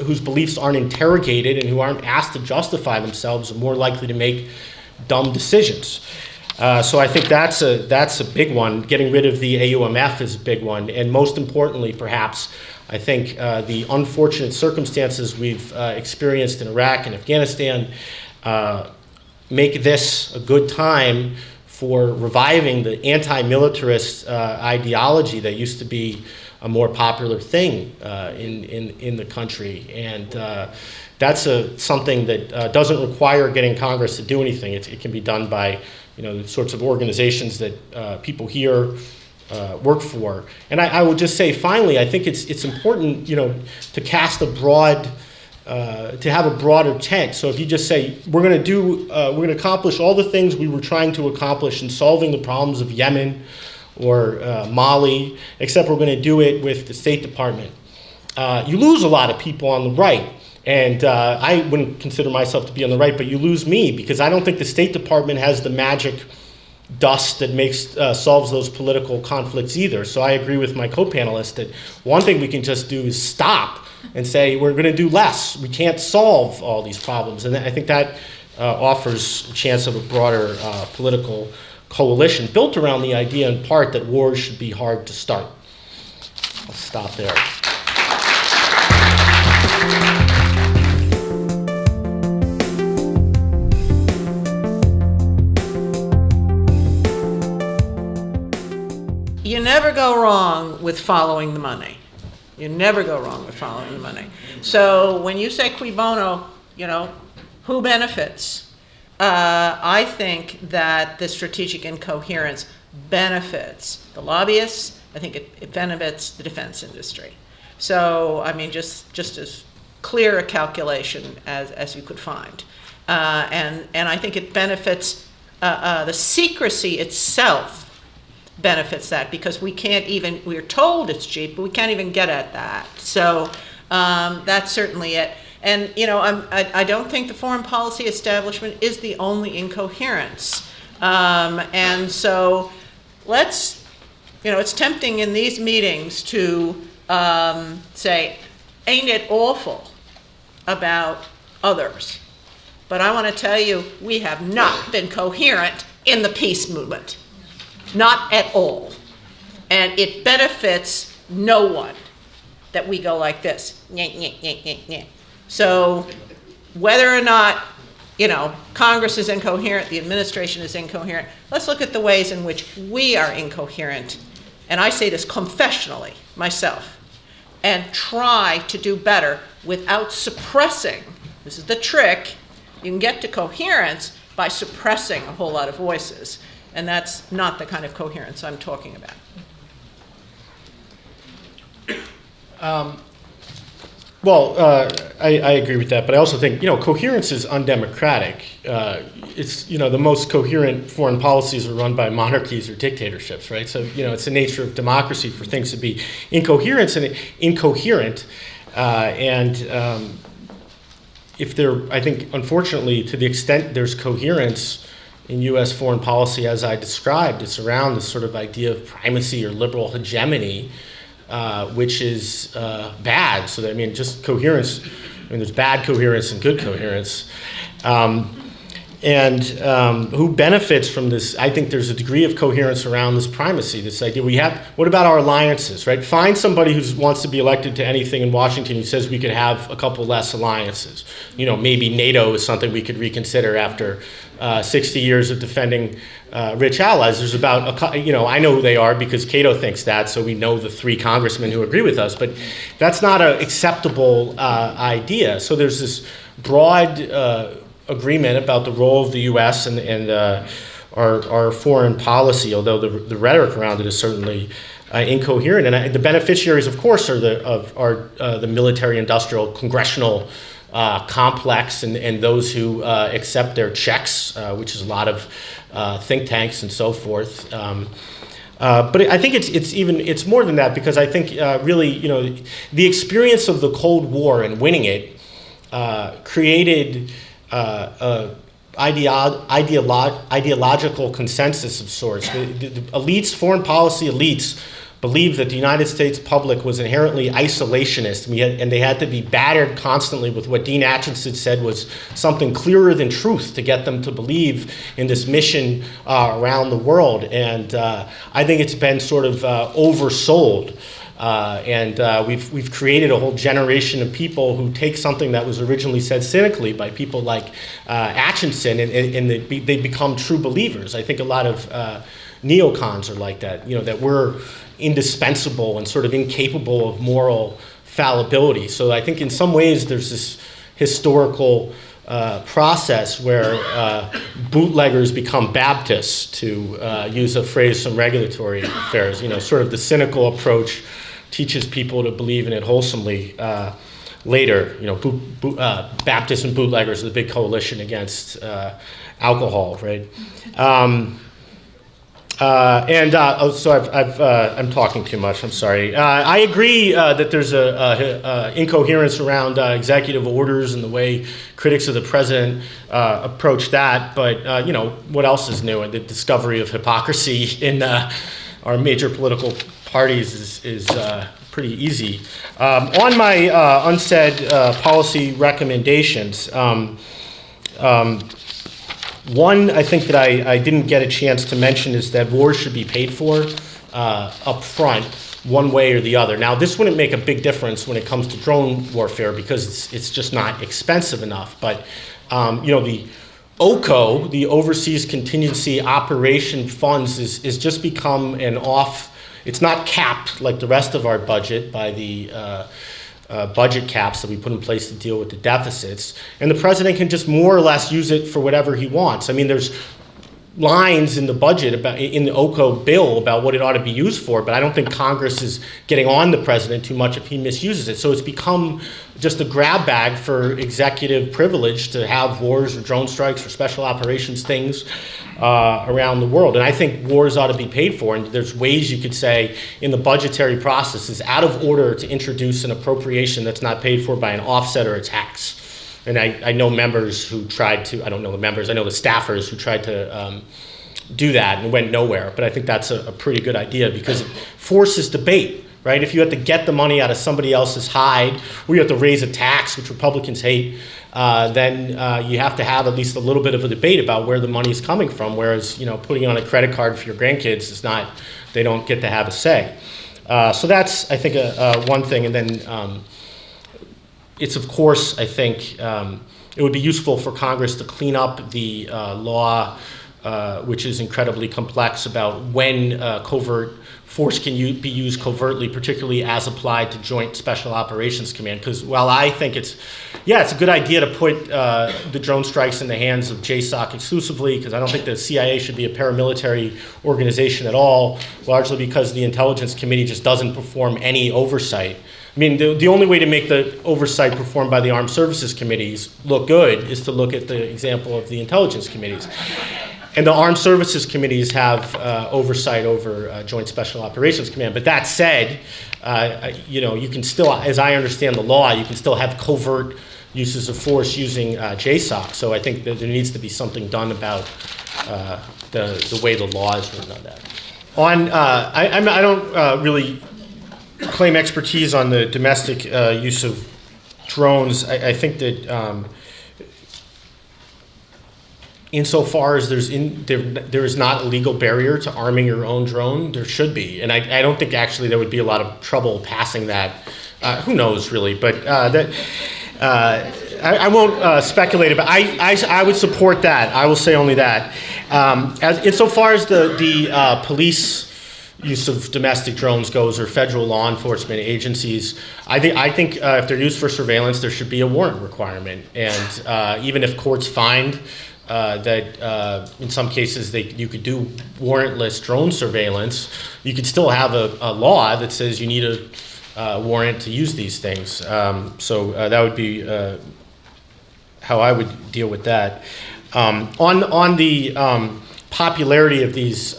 whose beliefs aren't interrogated and who aren't asked to justify themselves are more likely to make dumb decisions. So I think that's a big one. Getting rid of the AUMF is a big one. And most importantly, perhaps, I think the unfortunate circumstances we've experienced in Iraq and Afghanistan make this a good time for reviving the anti-militarist ideology that used to be a more popular thing in the country. And that's something that doesn't require getting Congress to do anything. It can be done by the sorts of organizations that people here work for. And I would just say, finally, I think it's important, to cast a broad, to have a broader tent. So if you just say, we're going to accomplish all the things we were trying to accomplish in solving the problems of Yemen or Mali, except we're going to do it with the State Department, you lose a lot of people on the right. And I wouldn't consider myself to be on the right, but you lose me, because I don't think the State Department has the magic dust that solves those political conflicts either. So I agree with my co-panelist that one thing we can just do is stop and say we're going to do less. We can't solve all these problems. And I think that offers a chance of a broader political coalition built around the idea in part that wars should be hard to start. I'll stop there. You never go wrong with following the money. You never go wrong with following the money. So when you say cui bono, who benefits? I think that the strategic incoherence benefits the lobbyists. I think it benefits the defense industry. So, I mean, just as clear a calculation as you could find. And I think it benefits, the secrecy itself benefits that, because we're told it's cheap, but we can't even get at that. So that's certainly it. And, I don't think the foreign policy establishment is the only incoherence. And so it's tempting in these meetings to say, ain't it awful about others? But I want to tell you, we have not been coherent in the peace movement. Not at all. And it benefits no one that we go like this. So whether or not, Congress is incoherent, the administration is incoherent, let's look at the ways in which we are incoherent. And I say this confessionally myself. And try to do better without suppressing. This is the trick. You can get to coherence by suppressing a whole lot of voices. And that's not the kind of coherence I'm talking about. I agree with that, but I also think, coherence is undemocratic. It's, the most coherent foreign policies are run by monarchies or dictatorships, right? So, it's the nature of democracy for things to be incoherent. If I think, unfortunately, to the extent there's coherence in U.S. foreign policy, as I described, it's around this sort of idea of primacy or liberal hegemony, which is bad. So, just coherence, there's bad coherence and good coherence. Who benefits from this? I think there's a degree of coherence around this primacy, this idea what about our alliances, right? Find somebody who wants to be elected to anything in Washington who says we could have a couple less alliances. Maybe NATO is something we could reconsider after 60 years of defending rich allies. There's about, I know who they are because Cato thinks that, so we know the 3 congressmen who agree with us, but that's not an acceptable idea. So there's this broad agreement about the role of the U.S. and our foreign policy, although the rhetoric around it is certainly incoherent. And the beneficiaries, of course, are the military-industrial congressional complex and those who accept their checks, which is a lot of think tanks and so forth. But I think it's more than that, because I think really, the experience of the Cold War and winning it created ideological consensus of sorts. The elites, foreign policy elites, believed that the United States public was inherently isolationist, and they had to be battered constantly with what Dean Acheson said was something clearer than truth to get them to believe in this mission around the world. And I think it's been sort of oversold. We've created a whole generation of people who take something that was originally said cynically by people like Acheson, and they become true believers. I think a lot of neocons are like that, that we're indispensable and sort of incapable of moral fallibility. So I think in some ways there's this historical process where bootleggers become Baptists, to use a phrase from regulatory affairs. Sort of the cynical approach teaches people to believe in it wholesomely. Later, Baptists and bootleggers are the big coalition against alcohol, right? I'm talking too much. I'm sorry. I agree that there's a incoherence around executive orders and the way critics of the president approach that. But what else is new? The discovery of hypocrisy in our major political parties is pretty easy. On my unsaid policy recommendations. One, I think that I didn't get a chance to mention is that wars should be paid for up front, one way or the other. Now, this wouldn't make a big difference when it comes to drone warfare because it's just not expensive enough. But, the OCO, the Overseas Contingency Operation Funds, is just become it's not capped like the rest of our budget by the budget caps that we put in place to deal with the deficits, and the president can just more or less use it for whatever he wants. I mean, there's lines in the budget in the OCO bill about what it ought to be used for, but I don't think Congress is getting on the president too much if he misuses it. So it's become just a grab bag for executive privilege to have wars or drone strikes or special operations things around the world. And I think wars ought to be paid for, and there's ways you could say in the budgetary process it's out of order to introduce an appropriation that's not paid for by an offset or a tax. And I know members who tried to, I don't know the members, I know the staffers who tried to do that and went nowhere. But I think that's a pretty good idea because it forces debate, right? If you have to get the money out of somebody else's hide, or you have to raise a tax, which Republicans hate, then you have to have at least a little bit of a debate about where the money is coming from. Whereas, putting on a credit card for your grandkids is not, they don't get to have a say. So that's, I think, one thing. And then it's, of course, I think it would be useful for Congress to clean up the law, which is incredibly complex, about when covert force can be used covertly, particularly as applied to Joint Special Operations Command. Because while I think it's a good idea to put the drone strikes in the hands of JSOC exclusively, because I don't think the CIA should be a paramilitary organization at all, largely because the Intelligence Committee just doesn't perform any oversight. I mean, the only way to make the oversight performed by the Armed Services Committees look good is to look at the example of the Intelligence Committees. And the Armed Services Committees have oversight over Joint Special Operations Command. But that said, you can still, as I understand the law, you can still have covert uses of force using JSOC. So I think that there needs to be something done about the way the law is written on that. I don't really claim expertise on the domestic use of drones. I think that insofar as there is not a legal barrier to arming your own drone, there should be. And I don't think actually there would be a lot of trouble passing that. Who knows, really? But I won't speculate about it. I would support that. I will say only that. Insofar as the police use of domestic drones goes, or federal law enforcement agencies, I think if they're used for surveillance, there should be a warrant requirement. And even if courts find that in some cases you could do warrantless drone surveillance, you could still have a law that says you need a warrant to use these things. So that would be how I would deal with that. On the popularity of these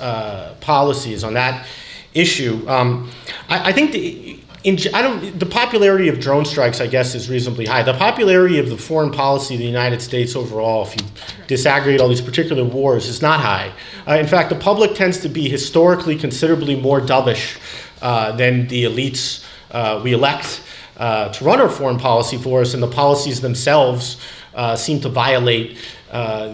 policies, on that issue, I think the popularity of drone strikes, I guess, is reasonably high. The popularity of the foreign policy of the United States overall, if you disaggregate all these particular wars, is not high. In fact, the public tends to be historically considerably more dovish then the elites we elect to run our foreign policy for us, and the policies themselves seem to violate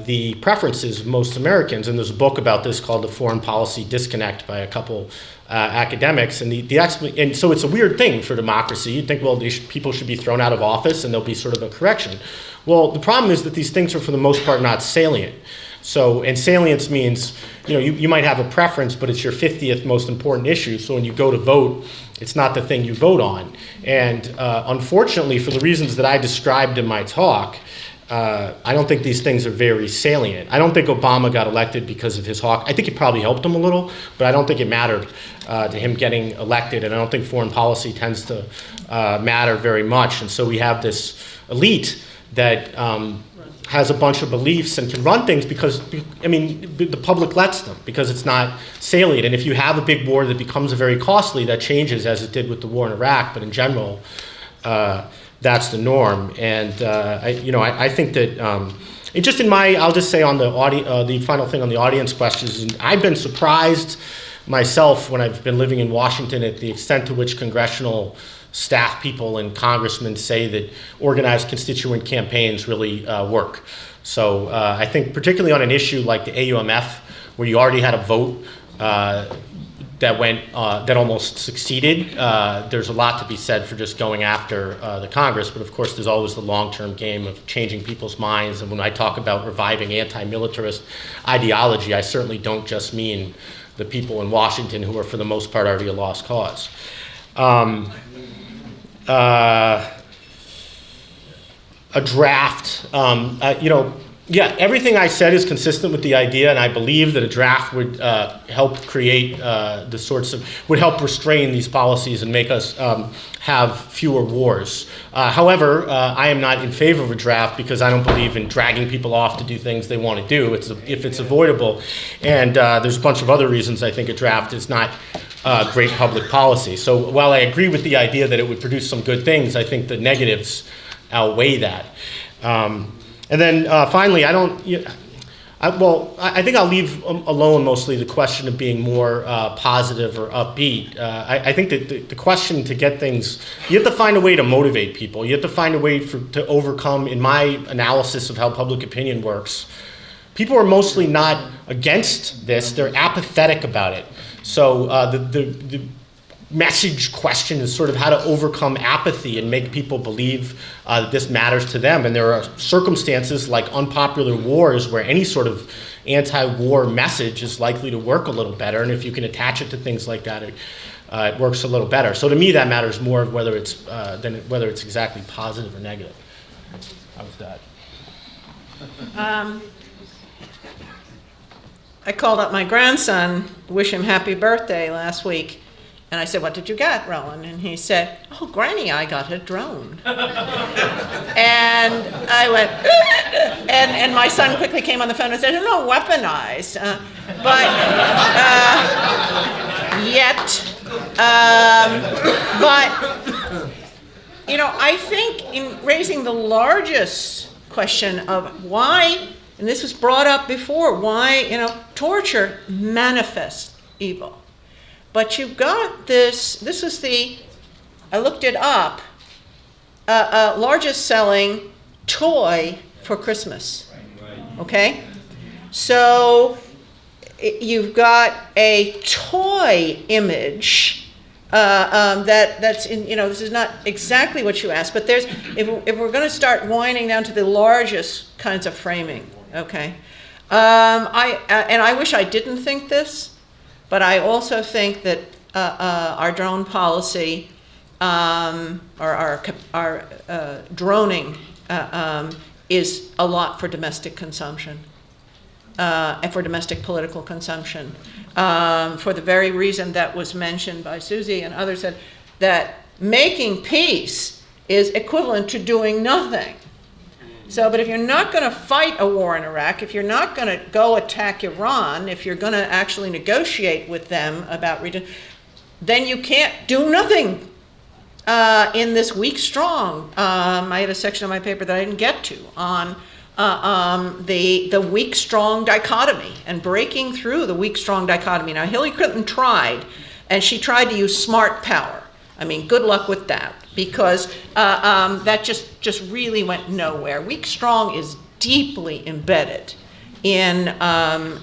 the preferences of most Americans. And there's a book about this called The Foreign Policy Disconnect by a couple academics. And and so it's a weird thing for democracy. You'd think, well, people should be thrown out of office and there'll be sort of a correction. Well, the problem is that these things are for the most part not salient. So, and salience means, you might have a preference, but it's your 50th most important issue. So when you go to vote, it's not the thing you vote on. And unfortunately, for the reasons that I described in my talk, I don't think these things are very salient. I don't think Obama got elected because of his hawk. I think it probably helped him a little, but I don't think it mattered to him getting elected. And I don't think foreign policy tends to matter very much. And so we have this elite that has a bunch of beliefs and can run things because, the public lets them, because it's not salient. And if you have a big war that becomes very costly, that changes, as it did with the war in Iraq. But in general, that's the norm. And I think that it just I'll just say on the final thing on the audience questions, I've been surprised myself when I've been living in Washington at the extent to which congressional staff people and congressmen say that organized constituent campaigns really work. So I think particularly on an issue like the AUMF, where you already had a vote that almost succeeded, there's a lot to be said for just going after the Congress. But of course, there's always the long-term game of changing people's minds. And when I talk about reviving anti-militarist ideology, I certainly don't just mean the people in Washington who are, for the most part, already a lost cause. A draft, everything I said is consistent with the idea, and I believe that a draft would help create would help restrain these policies and make us have fewer wars. However, I am not in favor of a draft because I don't believe in dragging people off to do things they want to do if it's avoidable. And there's a bunch of other reasons I think a draft is not great public policy. So while I agree with the idea that it would produce some good things, I think the negatives outweigh that. And then finally, I think I'll leave alone mostly the question of being more positive or upbeat. I think that the question to get things, you have to find a way to motivate people. You have to find a way to overcome, in my analysis of how public opinion works, people are mostly not against this, they're apathetic about it. So the message question is sort of how to overcome apathy and make people believe that this matters to them. And there are circumstances like unpopular wars where any sort of anti-war message is likely to work a little better. And if you can attach it to things like that, it works a little better. So to me, that matters more whether it's than whether it's exactly positive or negative. How was that? I called up my grandson to wish him happy birthday last week. And I said, "What did you get, Rowan?" And he said, "Oh, Granny, I got a drone." And I went, and my son quickly came on the phone and said, "No, weaponized." I think in raising the largest question of why, and this was brought up before, why, torture manifests evil. But you've got this was I looked it up, largest selling toy for Christmas, okay? So you've got a toy image that's in, this is not exactly what you asked, but there's, if we're gonna start winding down to the largest kinds of framing, okay? I wish I didn't think this, but I also think that our drone policy, or our droning, is a lot for domestic consumption, and for domestic political consumption, for the very reason that was mentioned by Susie and others, that making peace is equivalent to doing nothing. So, but if you're not going to fight a war in Iraq, if you're not going to go attack Iran, if you're going to actually negotiate with them about region, then you can't do nothing in this weak strong. I had a section of my paper that I didn't get to on the weak strong dichotomy and breaking through the weak strong dichotomy. Now, Hillary Clinton tried, and she tried to use smart power. I mean, good luck with that, because that just really went nowhere. Weak strong is deeply embedded in not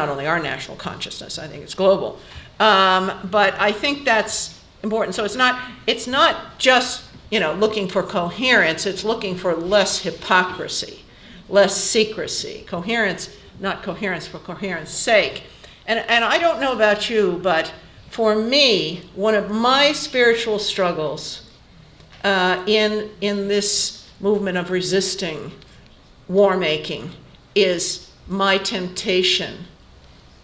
only our national consciousness, I think it's global, but I think that's important. So it's not just looking for coherence, it's looking for less hypocrisy, less secrecy, coherence, not coherence for coherence sake. And I don't know about you, but for me, one of my spiritual struggles in this movement of resisting war making is my temptation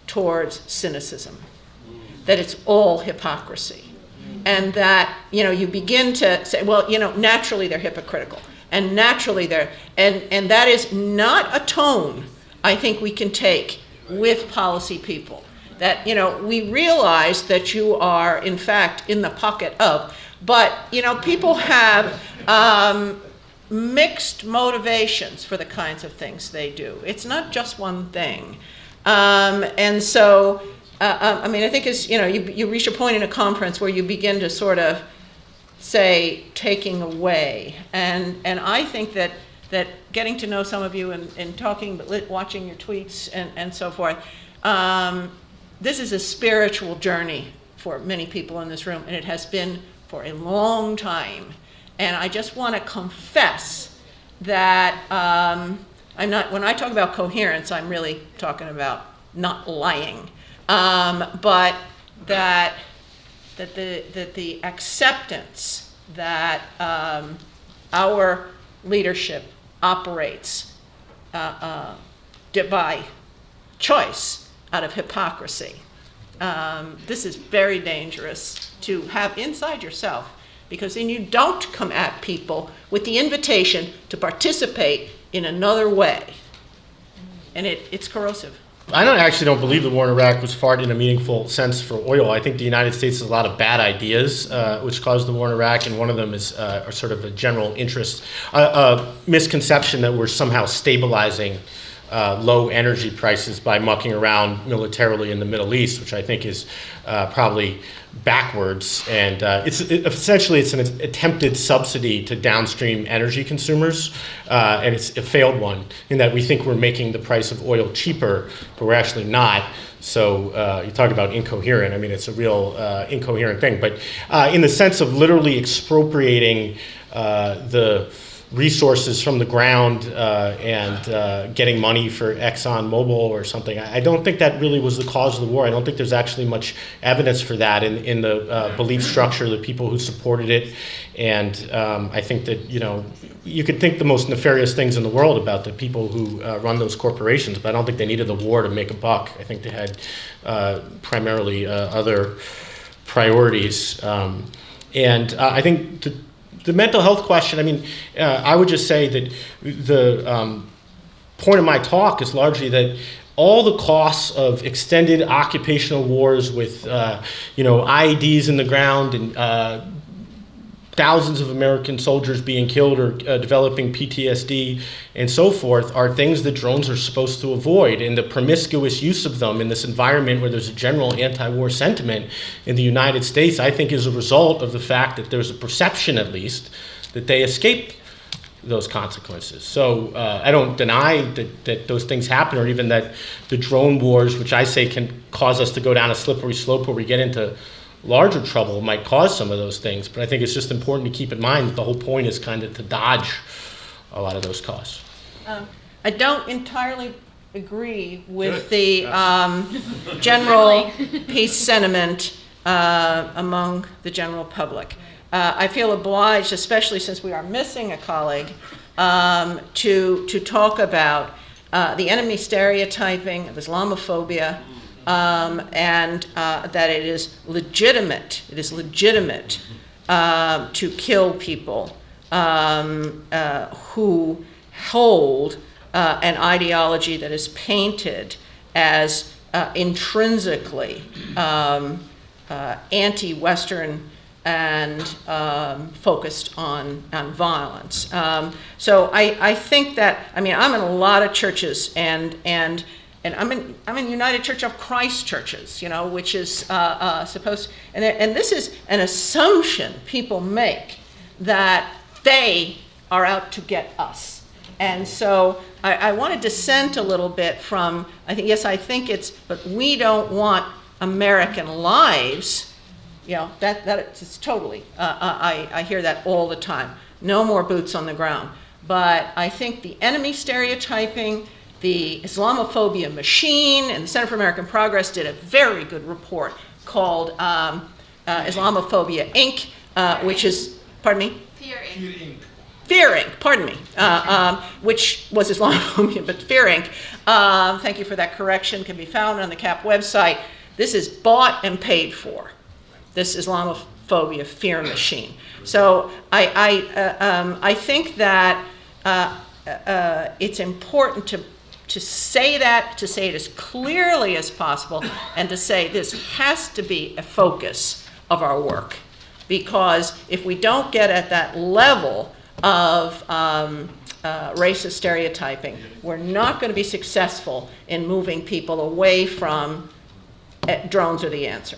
towards cynicism, that it's all hypocrisy. And that, you begin to say, well, naturally they're hypocritical. And naturally and that is not a tone I think we can take with policy people. That, we realize that you are, in fact, in the pocket of. But, people have mixed motivations for the kinds of things they do. It's not just one thing. And so, I think it's, you reach a point in a conference where you begin to sort of say, taking away. And I think that getting to know some of you and talking, watching your tweets and so forth, this is a spiritual journey for many people in this room, and it has been for a long time. And I just want to confess that when I talk about coherence, I'm really talking about not lying, but that the acceptance that our leadership operates by choice out of hypocrisy. This is very dangerous to have inside yourself, because then you don't come at people with the invitation to participate in another way. And it's corrosive. I actually don't believe the war in Iraq was fought in a meaningful sense for oil. I think the United States has a lot of bad ideas which caused the war in Iraq, and one of them is sort of a general interest, misconception that we're somehow stabilizing low energy prices by mucking around militarily in the Middle East, which I think is probably backwards. And essentially it's an attempted subsidy to downstream energy consumers, and it's a failed one in that we think we're making the price of oil cheaper, but we're actually not. So you talk about incoherent. I mean, it's a real incoherent thing. But in the sense of literally expropriating the resources from the ground and getting money for ExxonMobil or something, I don't think that really was the cause of the war. I don't think there's actually much evidence for that in the belief structure of the people who supported it. And I think that, you could think the most nefarious things in the world about the people who run those corporations, but I don't think they needed the war to make a buck. I think they had primarily other priorities. And I think the mental health question, I mean, I would just say that the point of my talk is largely that all the costs of extended occupational wars with, IEDs in the ground and thousands of American soldiers being killed or developing PTSD and so forth are things that drones are supposed to avoid. And the promiscuous use of them in this environment where there's a general anti-war sentiment in the United States, I think is a result of the fact that there's a perception, at least, that they escape those consequences. So I don't deny that those things happen, or even that the drone wars, which I say can cause us to go down a slippery slope where we get into larger trouble, might cause some of those things. But I think it's just important to keep in mind that the whole point is kind of to dodge a lot of those costs. I don't entirely agree with the general peace sentiment among the general public. I feel obliged, especially since we are missing a colleague, to talk about the enemy stereotyping of Islamophobia, and that it is legitimate to kill people who hold an ideology that is painted as intrinsically anti-Western and focused on violence. So I think that, I'm in a lot of churches, and and I'm in United Church of Christ churches, you know, which is supposed, and this is an assumption people make that they are out to get us. And so I want to dissent a little bit from, I think it's, but we don't want American lives, you know, that is totally, I hear that all the time. No more boots on the ground. But I think the enemy stereotyping, the Islamophobia machine, and the Center for American Progress did a very good report called Islamophobia Inc., which is, pardon me? Fear Inc., pardon me, which was Islamophobia, but Fear Inc. Thank you for that correction, can be found on the CAP website. This is bought and paid for, this Islamophobia fear machine. So I think that it's important to say that, to say it as clearly as possible, and to say this has to be a focus of our work. Because if we don't get at that level of racist stereotyping, we're not going to be successful in moving people away from drones are the answer.